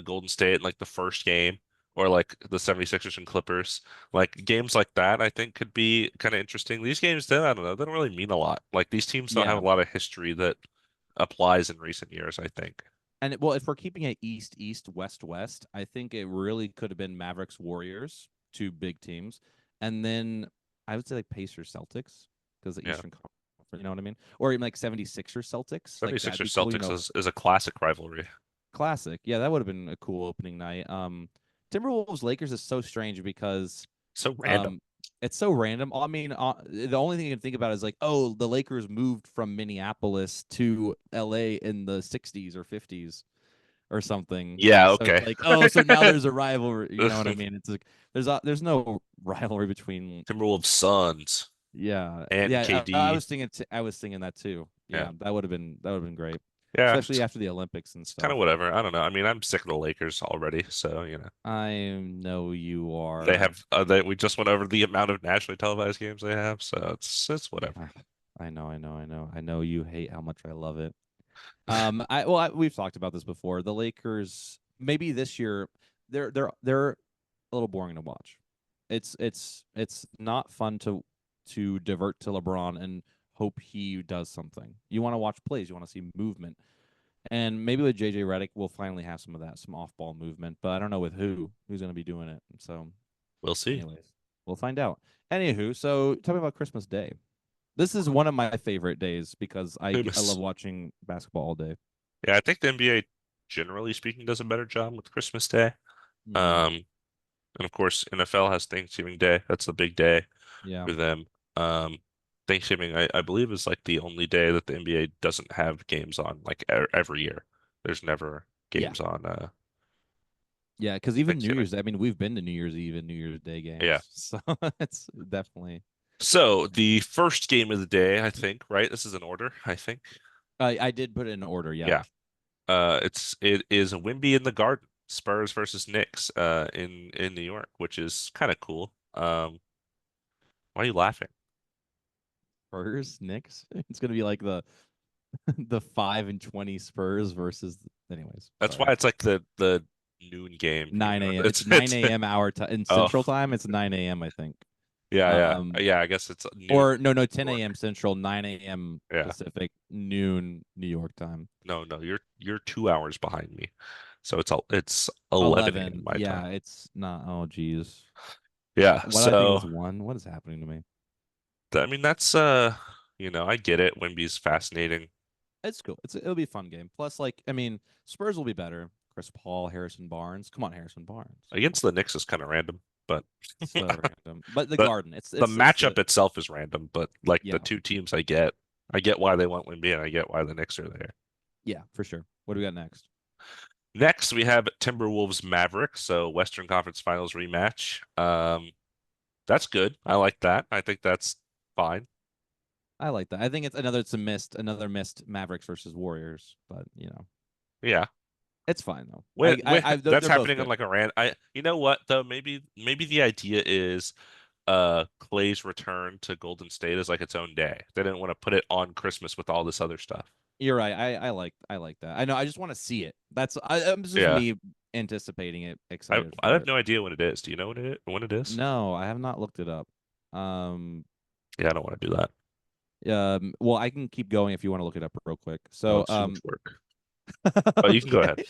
Golden State in like the first game, or like the 76ers and Clippers. Like games like that, I think could be kind of interesting. These games, I don't know, they don't really mean a lot. Like these teams don't have Yeah. a lot of history that applies in recent years, I think. And well, if we're keeping it East East West West, I think it really could have been Mavericks Warriors, two big teams, and then I would say like Pacers Celtics because the Yeah. Eastern Conference, you know what I mean? Or even like 76ers Celtics, like that'd 76ers be cool. Celtics is a classic rivalry. Classic. Yeah, that would have been a cool opening night. Timberwolves Lakers is so strange because So random. um it's so random. I mean, the only thing you can think about is like, oh, the Lakers moved from Minneapolis to LA in the 60s or 50s or something. Yeah, So it's okay. like, oh, so now there's a rivalry. You know what I mean? It's like there's no rivalry between. Timberwolves Suns, Yeah, Ant and yeah. I KD. was thinking I was thinking that too. Yeah. Yeah, that would have been great, Yeah, especially after the Olympics and it's kind stuff. of whatever. I don't know. I mean, I'm sick of the Lakers already, so I know you they are. have we just went over the amount of nationally televised games they have, so it's whatever. Ah, I know you hate how much I love it. We've talked about this before. The Lakers maybe this year they're a little boring to watch. It's not fun to divert to LeBron and hope he does something. You want to watch plays. You want to see movement. And maybe with JJ Redick, we'll finally have some of that, some off ball movement. But I don't know with who's going to be doing it. So, We'll see. anyways, we'll find out. Anywho, so tell me about Christmas Day. This is one of my favorite days because I love Famous. watching basketball all day. Yeah, I think the NBA, generally speaking, does a better job with Christmas Day. Mm-hmm. Um, and of course, NFL has Thanksgiving Day. That's the big day Yeah. for them. Thanksgiving, I believe, is like the only day that the NBA doesn't have games on, like every year. There's never Yeah. games on Yeah. Because even New Thanksgiving. Year's, I mean, we've been to New Year's Eve and New Year's Day Yeah. games. So it's definitely. So the first game of the day, I think, right? This is an order, I think. I did put it in order. Yep. Yeah. It is Wimby in the Garden, Spurs versus Knicks, in New York, which is kind of cool. Why are you laughing? Spurs, Knicks. It's gonna be like the the 5-20 Spurs versus. Anyways, That's why sorry. it's like the noon game, you 9 know. a.m. It's 9 a.m. our time in Oh Central Time. It's 9 a.m. I think. yeah. Um, Yeah, I guess it's noon or no, New 10 York. a.m. Central, 9 a.m. Yeah. Pacific, noon New York time. No, you're 2 hours behind me. So it's 11 a.m. 11. my time. Yeah, it's not. Oh, geez. Yeah, What I think so is one. What is happening to me? I mean that's I get it. Wimby's fascinating. It's cool. It'll be a fun game. Plus, like, I mean, Spurs will be better. Chris Paul, Harrison Barnes. Come on, Harrison Barnes. Come Against on. the Knicks is kind of random, but So random. But the the Garden. It's the it's it's the matchup itself is random, but like the yeah two teams I get why they want Wimby and I get why the Knicks are there. yeah for sure. What do we got next? Next, we have Timberwolves Mavericks, so Western Conference Finals rematch. That's good. I like that. I think that's fine. I like that. I think another missed Mavericks versus Warriors, but Yeah. it's fine though. That's They're both happening on good. like a rant. You know what though? Maybe the idea is Clay's return to Golden State is like its own day. They didn't want to put it on Christmas with all this other stuff. You're right. I like that. I know. I just want to see it. It's just Yeah. me anticipating it, I excited I for have it. no idea when it is. Do you know when it is? No, I have not looked it up. Um, Yeah, I don't want to do that. well, I can keep going if you want to look it up real quick. Oh, So, it's too much work. But you can go okay. ahead.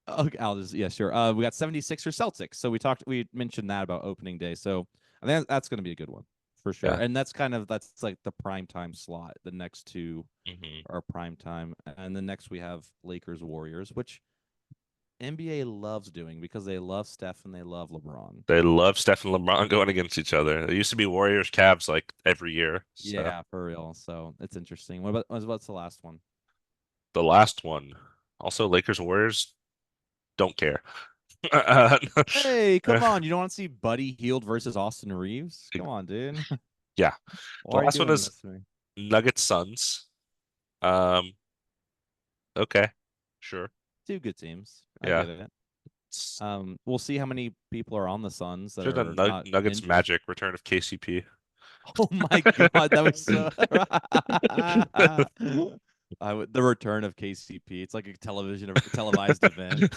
Okay, I'll just yeah, sure. We got 76ers Celtics. So we mentioned that about opening day. So I think that's going to be a good one for sure. Yeah. And that's like the prime time slot. The next two hmm are prime time, and the next we have Lakers Warriors, which NBA loves doing because they love Steph and they love LeBron. They love Steph and LeBron going against each other. There used to be Warriors Cavs like every year. So Yeah, for real. So it's interesting. What's the last one? the last one, also Lakers Warriors, don't care. Uh, Hey, come on! You don't want to see Buddy Hield versus Austin Reeves? Come on, dude. yeah. The Why are you last one doing is this to me? Nuggets Suns. Um, okay, sure. Two good teams. I Yeah. get it. It's- We'll see how many people are on the Suns that Should have are done not Nuggets injured. Magic, return of KCP. Oh my God, that was so. The return of KCP. It's like a televised event.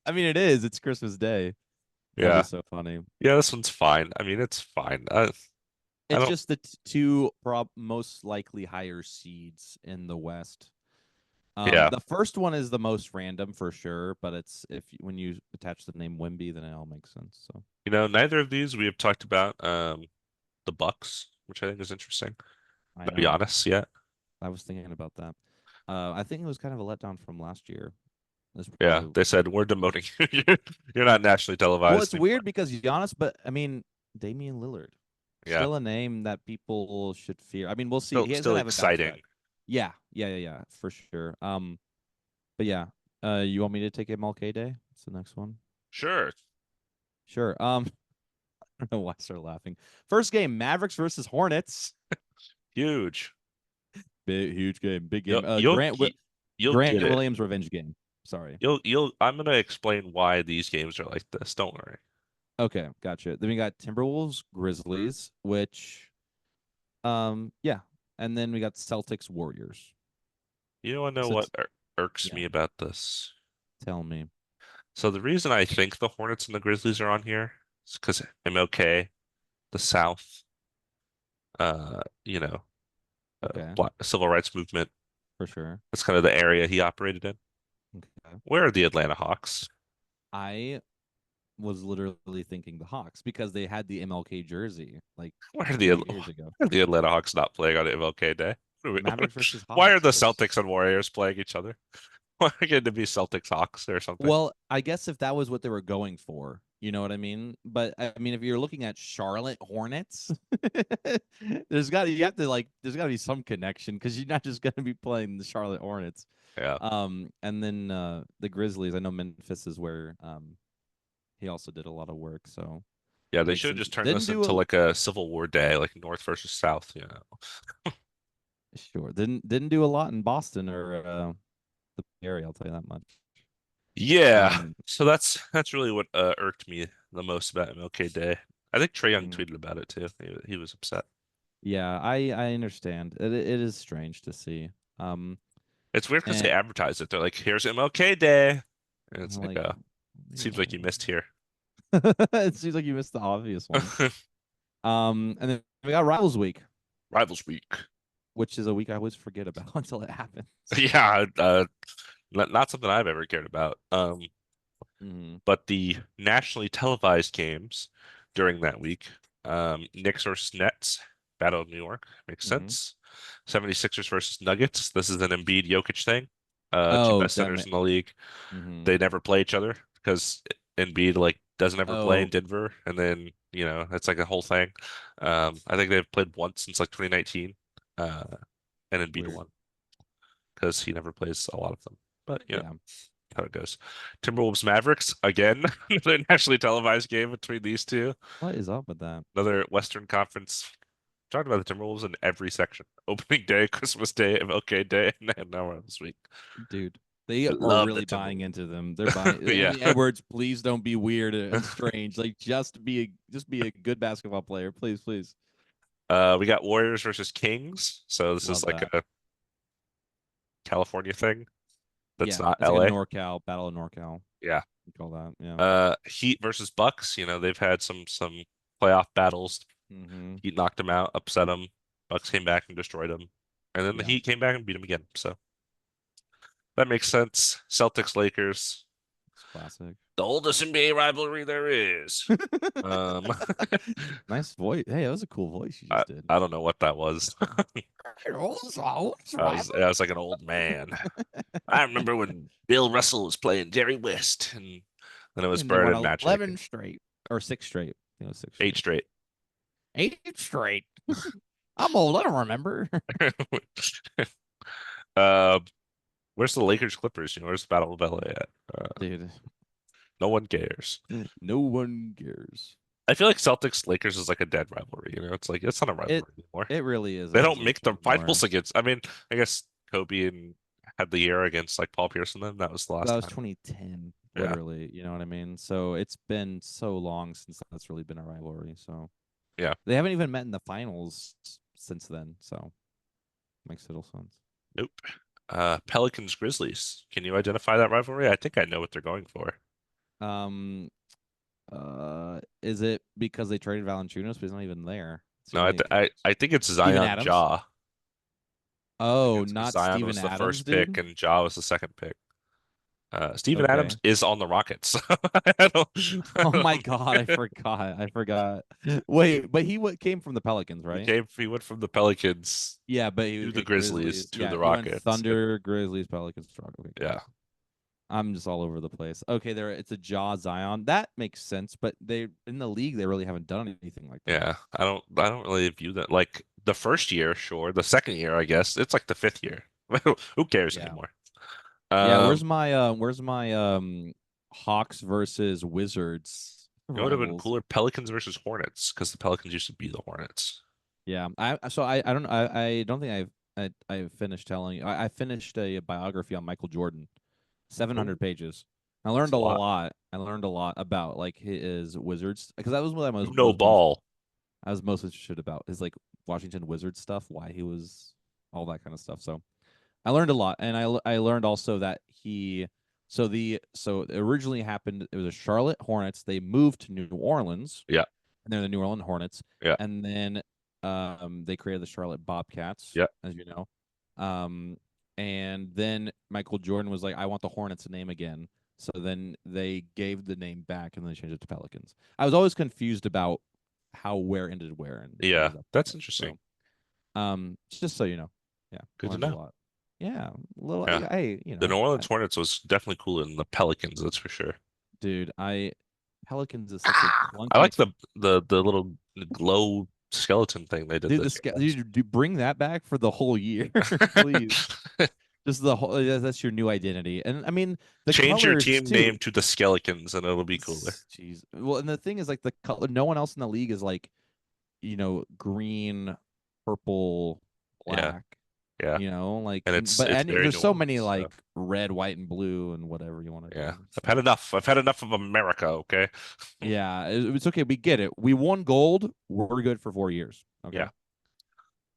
I mean, it is. It's Christmas Day. That'd be Yeah. so funny. Yeah, this one's fine. I mean, it's fine. I It's don't, just the two most likely higher seeds in the West. yeah. The first one is the most random for sure, but it's when you attach the name Wimby, then it all makes sense. So Neither of these we have talked about the Bucks, which I think is interesting. I No know. Giannis yet. I was thinking about that. I think it was kind of a letdown from last year. That's Yeah, probably they said we're demoting you. You're not nationally well, televised it's anymore. weird because Giannis, but I mean Damian Lillard, Yeah, still a name that people should fear. I mean, we'll see. He has got still to have a bounce exciting. back. Yeah, for sure. But yeah, you want me to take MLK Day? It's the next one. Sure, Sure. I don't know why I started laughing. First game, Mavericks versus Hornets. huge. Big, huge game, big You'll game. you'll you'll Grant get it. Williams revenge game. Sorry. You'll. I'm gonna explain why these games are like this. Don't worry. Okay, gotcha. Then we got Timberwolves, Grizzlies, which, yeah, and then we got Celtics, Warriors. You don't know So what it's irks yeah. me about this. Tell me. So the reason I think the Hornets and the Grizzlies are on here is because MLK, the South. You know. Okay, civil rights movement. for sure. That's kind of the area he operated in. Okay. Where are the Atlanta Hawks? I was literally thinking the Hawks because they had the MLK jersey like Why are 2 years ago. why are the Atlanta Hawks not playing on MLK Day? Mavericks versus Why are Hawks. the That's Celtics and Warriors playing each other? Why can't it be Celtics Hawks or something? well, I guess if that was what they were going for, you know what I mean? But I mean, if you're looking at Charlotte Hornets, you have to like there's got to be some connection because you're not just going to be playing the Charlotte Hornets. Yeah. And then the Grizzlies. I know Memphis is where he also did a lot of work, so Yeah, it they makes should have sense. just turned Didn't this do into a like a Civil War day, like North versus South, you know. sure didn't do a lot in Boston or the area. I'll tell you that much. Yeah. Um, So that's really what irked me the most about MLK Day. I think Trae Young mm, tweeted about it too. He was upset. yeah, I understand. It is strange to see. Um, It's weird because and they advertise it. They're like, "Here's MLK Day," and it's like, like, seems like you ew. missed here. It seems like you missed the obvious one. And then we got Rivals Week, Rivals Week. which is a week I always forget about until it happens. Yeah, not something I've ever cared about. Hmm. But the nationally televised games during that week, Knicks versus Nets, Battle of New York, makes Hmm. sense. 76ers versus Nuggets. This is an Embiid Jokic thing. Two Oh, best damn centers it. in the league. Hmm. They never play each other because Embiid like doesn't ever play in Oh, Denver, and then that's like a whole thing. I think they've played once since like 2019, and Embiid weird. won because he never plays a lot of them. But Yeah. how it goes. Timberwolves Mavericks again, another nationally televised game between these two. What is up with that, Another Western Conference. Talking about the Timberwolves in every section. Opening day, Christmas Day, MLK Day, and now we're on this week. dude? They I are love the really buying into Timberwolves. them. They're buying Yeah. Anthony Edwards. Please don't be weird and strange. Like just be a good basketball player, please, please. We got Warriors versus Kings. So this is Love like that. a California thing that's Yeah, not it's like a LA. NorCal battle of NorCal. Yeah. You call that, yeah. Heat versus Bucks. They've had some playoff battles. Hmm. Heat knocked them out, upset them. Bucks came back and destroyed them. And then the Yeah, Heat came back and beat them again. So that makes sense. Celtics, Lakers, it's classic. the oldest NBA rivalry there is. Um, Nice voice. Hey, that was a cool voice you I, just did. I don't know what that was. It's I was like an old man. I remember when Bill Russell was playing Jerry West, and then it was and they Bird won and Magic, 11 straight or six straight. You know, six eight straight. straight. 8 straight. I'm old. I don't remember. uh, where's the Lakers Clippers? Where's the Battle of LA at? Dude, No one cares. no one cares. I feel like Celtics Lakers is like a dead rivalry. It's like it's not a It rivalry anymore. it really They isn't as don't much make the finals anymore. against. I mean, I guess Kobe and had the year against like Paul Pierce and them. That was the That last was time. 2010, Yeah, literally. You know what I mean? So it's been so long since that's really been a rivalry. So yeah. they haven't even met in the finals since then. So makes little sense. Nope. Pelicans Grizzlies. Can you identify that rivalry? I think I know what they're going for. Um, is it because they traded Valanciunas, but he's not even there? It's the No, only I think it's Steven Zion Adams. Ja. I think Oh, it's because not Zion Steven was the Adams, first pick dude. and Ja was the second pick. Steven Adams Okay. is on the Rockets. I don't, I Oh my don't- God, I forgot. I forgot. Wait, but came from the Pelicans, right? he went from the Pelicans Yeah, but he to the okay, Grizzlies Grizzlies. to Yeah, the he went Rockets. And Thunder, Grizzlies, Pelicans, Toronto. Okay, got yeah, it. I'm just all over the place. Okay, it's a Jaw Zion. That makes sense, but they in the league they really haven't done anything like that. yeah. I don't really view that like the first year, sure. The second year, I guess. It's like the fifth year. Who cares Yeah. anymore? Yeah, Um, where's my Hawks versus Wizards it would have been rivals? cooler Pelicans versus Hornets because the Pelicans used to be the Hornets. Yeah. I don't think I finished telling you. I finished a biography on Michael Jordan. Oh, 700 pages. I that's learned a a lot. lot. I learned a lot about like his Wizards because that was what You know most ball. I was most interested about is like Washington Wizards stuff, why he was all that kind of stuff. So I learned a lot, and I learned also that so it originally happened. It was a Charlotte Hornets. They moved to New Orleans, Yeah, and they're the New Orleans Hornets. yeah. And then They created the Charlotte Bobcats, Yeah. as you know. Um, and then Michael Jordan was like, "I want the Hornets name again." So then they gave the name back and then they changed it to Pelicans. I was always confused about how where ended where and what Yeah. was up with That's that. interesting. So, just so you know, yeah, Good to learned a know. lot. Yeah, little. Yeah. Hey, The New Orleans Hornets was definitely cooler than the Pelicans, that's for sure. dude, I Pelicans is such a Ah! I clunky. like the little glow skeleton thing they did Dude, this year. bring that back for the whole year, please. Just the whole. That's your new identity, and I mean the Change your colors team too. name to the Skeletons and it'll be cooler. Jeez. Well, and the thing is, like the color. No one else in the league is like green, purple, Yeah. black. Yeah. Like, And but it's and very there's New so many Orleans. like So red, white, and blue, and whatever you want to yeah. do. I've So had enough. I've had enough of America, okay? yeah, it's okay. We get it. We won gold. We're good for 4 years. Okay. Yeah.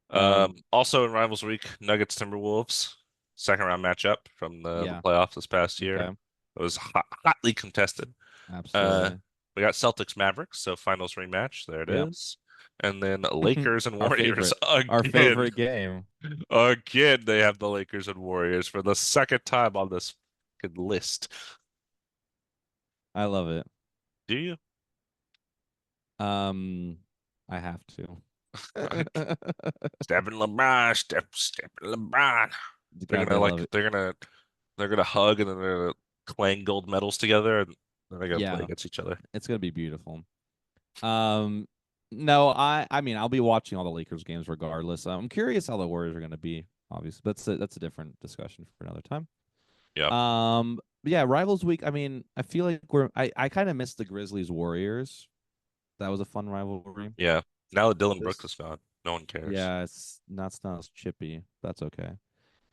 Um. Also in Rivals Week, Nuggets Timberwolves, second round matchup from the Yeah. playoffs this past year. Okay. It was hotly contested. Uh, Absolutely. we got Celtics Mavericks, so finals rematch. There it Yeah. is. And then Lakers and Our Warriors favorite. Our again. favorite game. Again, they have the Lakers and Warriors for the second time on this fucking list. I love it. Do you? Um. I have to. Stepping LeBron, stepping LeBron. They're God, gonna they love like it. they're gonna hug and then they're gonna clang gold medals together and then they're gonna play Yeah, against each other. it's gonna be beautiful. Um, no, I mean, I'll be watching all the Lakers games regardless. I'm curious how the Warriors are gonna be. Obviously, that's a different discussion for another time. Yeah. But yeah, Rivals Week. I mean, I feel like I kind of missed the Grizzlies Warriors. That was a fun rivalry. Yeah. Now that Dylan Brooks This, is gone, no one cares. yeah, it's not as chippy. That's okay.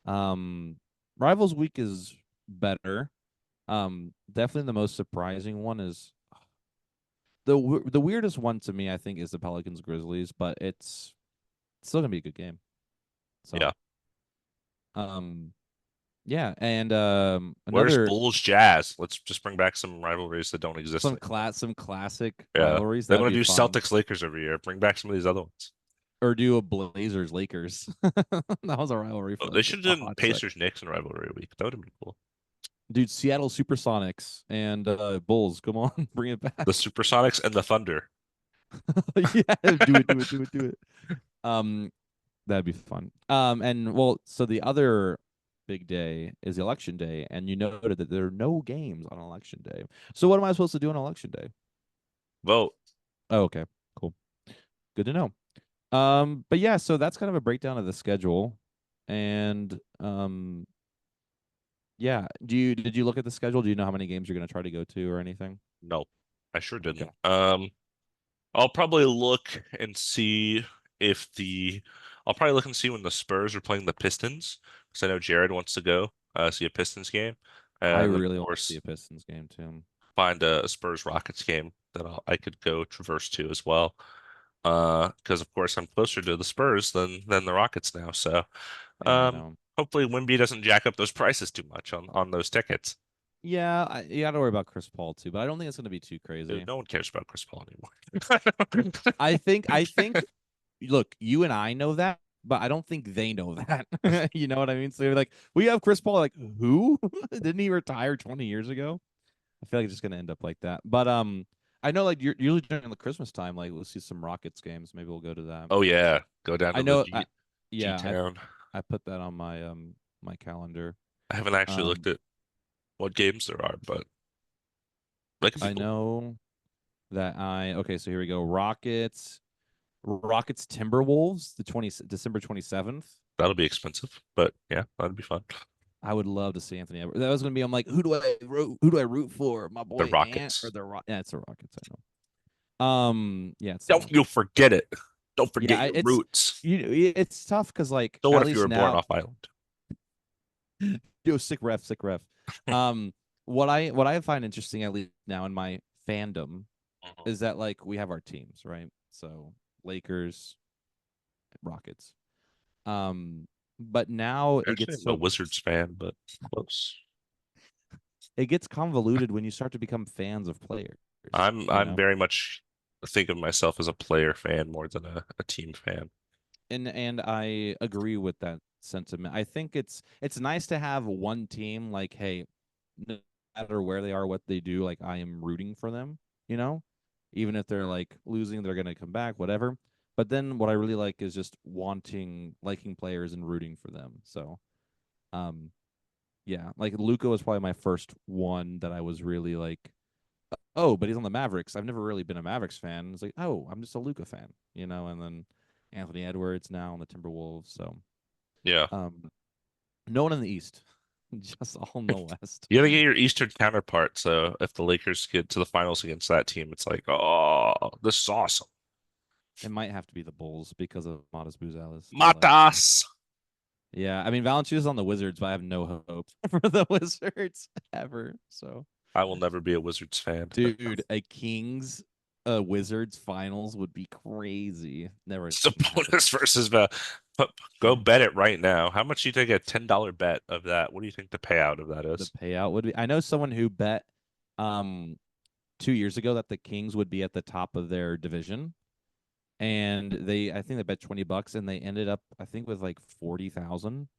Um, Rivals Week is better. Definitely the most surprising one is the weirdest one to me. I think is the Pelicans Grizzlies, but it's still gonna be a good game. So, Yeah. um, yeah, and Where's another Bulls Jazz? Let's just bring back some rivalries that don't exist anymore. some classic Yeah. rivalries They that'd want be to do fun. Celtics Lakers every year. Bring back some of these other ones. Or do a Blazers Lakers. That was a rivalry Oh, for they like should a have done hot sec. Pacers Knicks in rivalry week. That would have been cool. Dude, Seattle Supersonics and Bulls, come on, bring it The back. Supersonics and the Thunder. Yeah, do it. Um, that'd be fun. And well, so the other big day is election day, and you noted that there are no games on election day. So what am I supposed to do on election day? Vote. Oh, okay, cool, good to know. But yeah, so that's kind of a breakdown of the schedule, and yeah. Did you look at the schedule? Do you know how many games you're gonna try to go to or anything? No, I sure Okay. didn't. I'll probably look and see if the I'll probably look and see when the Spurs are playing the Pistons because I know Jared wants to go see a Pistons game, I and then of really want to see course a Pistons game too. find a Spurs Rockets game that I could go traverse to as well. Because of course I'm closer to the Spurs than the Rockets now. So Yeah, I know. hopefully Wimby doesn't jack up those prices too much on those tickets. Yeah, you got to worry about Chris Paul too, but I don't think it's going to be too Dude, crazy. no one cares about Chris Paul anymore. I think look, you and I know that, but I don't think they know that. You know what I mean? So they're like, we have Chris Paul. Like, who? Didn't he retire 20 years ago? I feel like it's just gonna end up like that. But I know like you're usually during the Christmas time, like let's see some Rockets games. Maybe we'll go to that. Oh yeah, go down I to the know. G Yeah, Town. I put that on my calendar. I haven't actually looked Um, at what games there are, but that could be I cool. know that I okay. So here we go. Rockets Timberwolves, the 20 December 27th. That'll be expensive, but yeah, that'd be fun. I would love to see Anthony Edwards. That was gonna be. I'm like, who do I root for? My The boy Ant or Rockets. the Rock? Yeah, it's the Rockets. I know. Yeah, it's the Don't Rockets. you forget it. Don't forget Yeah, your roots. it's tough because like So what at if you least were born now, off island? yo, sick ref. Um, what I find interesting at least now in my fandom Mhm. is that like we have our teams, right? So Lakers, Rockets. But now Actually, I'm a Wizards fan, but close. it gets convoluted when you start to become fans of players, I'm you I'm know? very much think of myself as a player fan more than a team fan. And I agree with that sentiment. I think it's nice to have one team like, hey, no matter where they are, what they do, like I am rooting for them, you know? Even if they're like losing, they're gonna come back, whatever. But then what I really like is just liking players and rooting for them. So um yeah, like Luca was probably my first one that I was really like, oh, but he's on the Mavericks. I've never really been a Mavericks fan. It's like, oh, I'm just a Luca fan, you know. And then Anthony Edwards now on the Timberwolves. So, Yeah. um, no one in the East, just all in the West. You gotta get your Eastern counterpart. So if the Lakers get to the finals against that team, it's like, oh, this is awesome. It might have to be the Bulls because of Matas Buzales, but Matas. yeah, I mean Valanciunas on the Wizards, but I have no hope for the Wizards ever. So, I will never be a Wizards fan. dude, a Kings Wizards finals would be crazy. Never seen happen. Sabonis versus go bet it right now. How much do you think a $10 bet of that? What do you think the payout of that The is? payout would be. I know someone who bet um 2 years ago that the Kings would be at the top of their division, and I think they bet $20, and they ended up I think with like 40,000.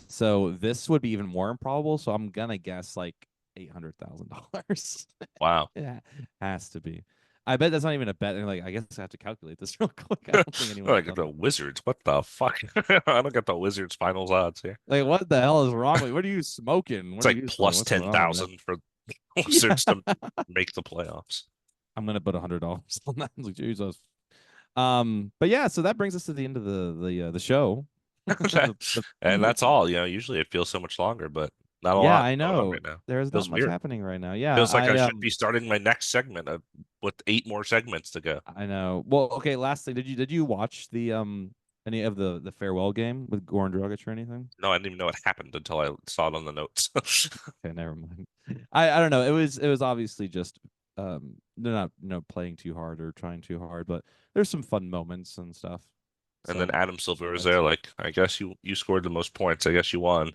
So this would be even more improbable. So I'm gonna guess like $800,000. Wow. Yeah, has to be. I bet that's not even a bet. And like, I guess I have to calculate this real quick. I don't think anyone's Like done the it. Wizards. What the fuck? I don't get the Wizards finals odds here. Like, what the hell is wrong with? What are you smoking? It's What are like you smoking? plus What's wrong with that? 10,000 for Yeah, Wizards to make the playoffs. I'm gonna put $100 on that. Like, Jesus. But yeah, so that brings us to the end of the show. And that's all. Usually it feels so much longer, but not a Yeah, lot I going on know. right now. There's not Feels much weird. happening right now. Yeah, Feels like I should be starting my next segment with 8 more segments to go. I know. Well, okay, last thing, did you watch the any of the farewell game with Goran Dragic or anything? No, I didn't even know it happened until I saw it on the notes. Okay, never mind. I don't know. It was obviously just they're not playing too hard or trying too hard, but there's some fun moments and stuff. And then So Adam Silver was highlights. there, like, I guess you scored the most points. I guess you won.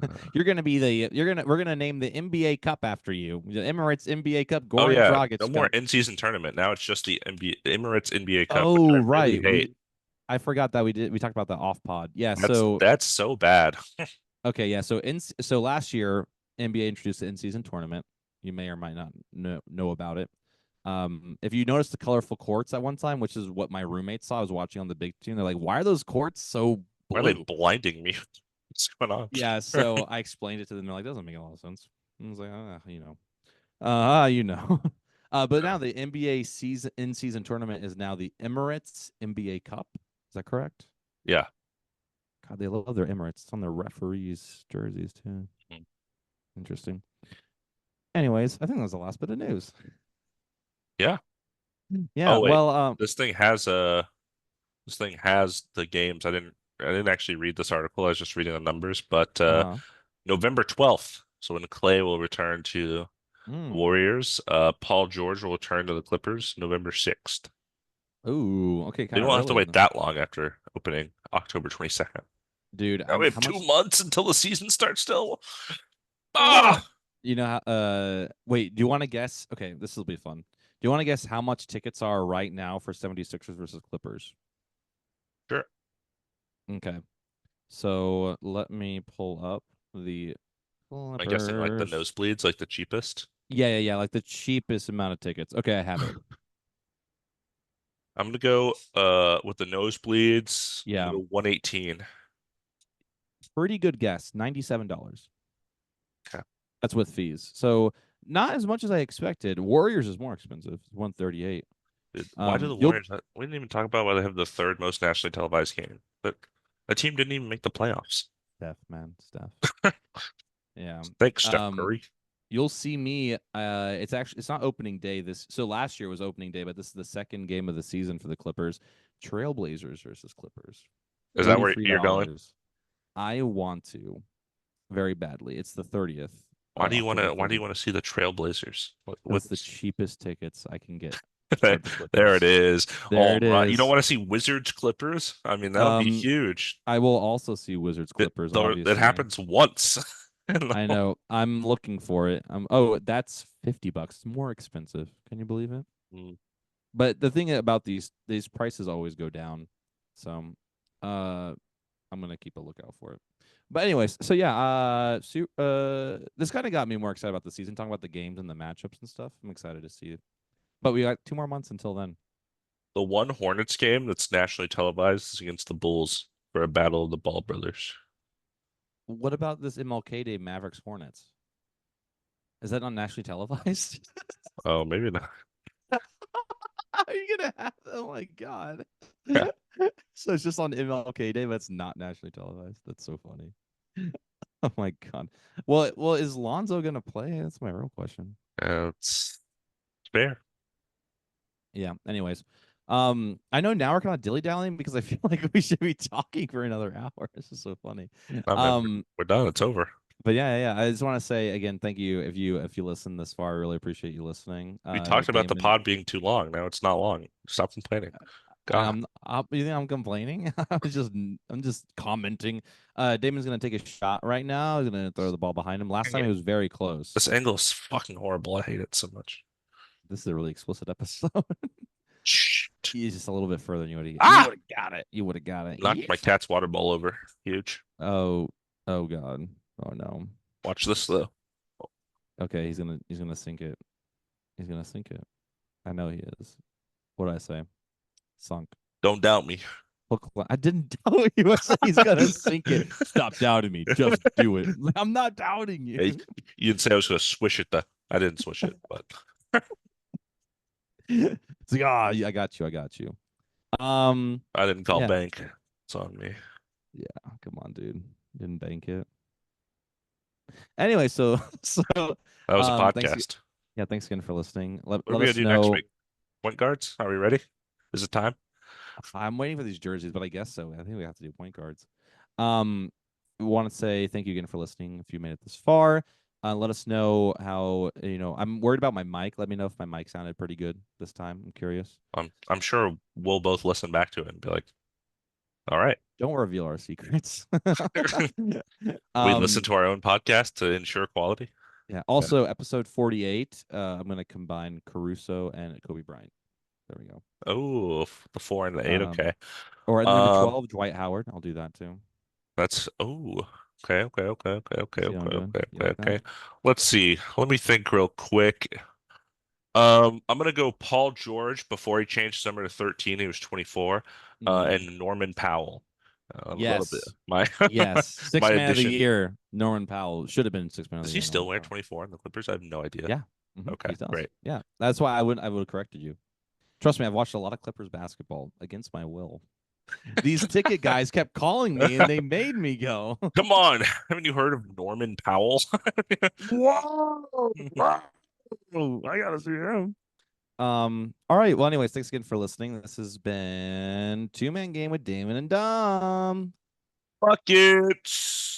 Uh, We're gonna name the NBA Cup after you. The Emirates NBA Cup, oh Goran yeah, no Dragic more Cup. in-season tournament. Now it's just the NBA, the Emirates NBA Cup, which Oh, I really right. hate. I forgot that we talked about the off pod. Yeah, That's so that's so bad. okay, yeah. So last year NBA introduced the in-season tournament. You may or might not know about it. If you notice the colorful courts at one time, which is what my roommates saw, I was watching on the big team. They're like, "Why are those courts so Why are they blue?" blinding me? What's going on? Yeah, so I explained it to them. They're like, "Doesn't make a lot of sense." I was like, you know. But now the NBA season in-season tournament is now the Emirates NBA Cup. Is that correct? Yeah. God, they love their Emirates. It's on their referees' jerseys too. Mm. Interesting. Anyways, I think that was the last bit of news. Yeah. Yeah. Oh wait, Well, this thing has this thing has the games. I didn't actually read this article. I was just reading the numbers, but uh, November 12th. So when Clay will return to the mm, Warriors, Paul George will return to the Clippers November 6th. ooh, okay, They kind of don't have to early in wait the that long after opening October 22nd. dude. Now we have How two much? months until the season starts still. Oh, Ah! wait. Do you want to guess? Okay, this will be fun. Do you want to guess how much tickets are right now for 76ers versus Clippers? Sure. Okay, so let me pull up the I'm guessing like the Clippers. nosebleeds, like the cheapest. Yeah, yeah, yeah. Like the cheapest amount of tickets. Okay, I have it. I'm gonna go with the nosebleeds. I'm Yeah, gonna go 118. pretty good guess. $97. Okay. That's with fees. So not as much as I expected. Warriors is more expensive. It's 138. Why do the You'll Warriors we didn't even talk about why they have the third most nationally televised game. But a team didn't even make the playoffs. Steph, man, Steph. Yeah. Thanks, Steph Um, Curry. you'll see me. It's not opening day this. So last year was opening day, but this is the second game of the season for the Clippers. Trailblazers versus Clippers. Is that where $33. you're going? I want to very badly. It's the 30th, Why do you want October to why do you 30th. want to see the Trailblazers? Because it's the What's cheapest tickets I can get there, for the there it Clippers. is. There All it right. You don't is. want to see Wizards Clippers? I mean, that'll be Um, huge. I will also see Wizards Clippers, It obviously. happens once. I know. I'm looking for it. Oh, that's $50. It's more expensive. Can you believe it? But the thing about these prices always go down, so uh, I'm gonna keep a lookout for it. But anyways, so yeah, this kind of got me more excited about the season, talking about the games and the matchups and stuff. I'm excited to see it. But we got 2 more months until then. The one Hornets game that's nationally televised is against the Bulls for a battle of the Ball brothers. What about this MLK Day Mavericks Hornets? Is that not nationally televised? Oh, maybe not. How are you gonna have? Oh my god! So it's just on MLK Day, but it's not nationally televised. That's so funny. Oh my god. Well, is Lonzo gonna play? That's my real question. It's fair. Yeah. Anyways, I know now we're kind of dilly dallying because I feel like we should be talking for another hour. This is so funny. Oh man, Um, we're done. It's over. but yeah. I just want to say again, thank you if you listen this far. I really appreciate you listening. We talked about the Damon, pod being too long. Now it's not long. Stop complaining. God, you think I'm complaining? I'm just commenting. Damon's gonna take a shot right now. He's gonna throw the ball behind him. Last dang time he it. was very close. This angle is fucking horrible. I hate it so much. This is a really explicit episode. Shit. He's just a little bit further than you would have. You Ah! would have got it. You would have got it. Knocked my cat's water ball over. Huge. Oh, oh God. Oh no. Watch this though. Okay, he's gonna sink it. He's gonna sink it. I know he is. What did I say? Sunk. Don't doubt me. I didn't doubt you. I said he's gonna sink it. Stop doubting me. Just do it. I'm not doubting Hey, you. you didn't say I was gonna swish it though. I didn't swish it, but It's like, ah, yeah, I got you. I got you. I didn't call Yeah. bank. It's on me. Yeah. Come on, dude. Didn't bank it. Anyway, so That was a thanks. podcast. Yeah, thanks again for listening. Let What are let we gonna us do next know. week? Point guards? Are we ready? Is it time? I'm waiting for these jerseys, but I guess so. I think we have to do point guards. Um, we want to say thank you again for listening. If you made it this far, let us know how I'm worried about my mic. Let me know if my mic sounded pretty good this time. I'm curious. I'm sure we'll both listen back to it and be like, all right. Don't reveal our secrets. We listen um, to our own podcast to ensure quality. yeah. Yeah. Also, episode 48. I'm gonna combine Caruso and Kobe Bryant. There we go. Oh, the 4 and the 8. Okay. Or at number Um, 12, Dwight Howard. I'll do that too. that's okay, okay, okay, okay, okay, See how I'm okay, doing? okay, You okay, like that? okay. Let's see. Let me think real quick. I'm gonna go Paul George before he changed his number to 13. He was 24. Mm. And Norman Powell. That'll be Yes. my Yes. my Six man of the addition. year, Norman Powell. Should have been 6 man of Does the he year, still Norman wear Powell. 24 in the Clippers? I have no idea. Yeah. Okay, He does. great. Yeah. That's why I would have corrected you. Trust me, I've watched a lot of Clippers basketball against my will. These ticket guys kept calling me and they made me go. Come on, haven't you heard of Norman Powell? Whoa! Wow. I gotta see him. All right. Well, anyways, thanks again for listening. This has been Two Man Game with Damon and Dom. Buckets.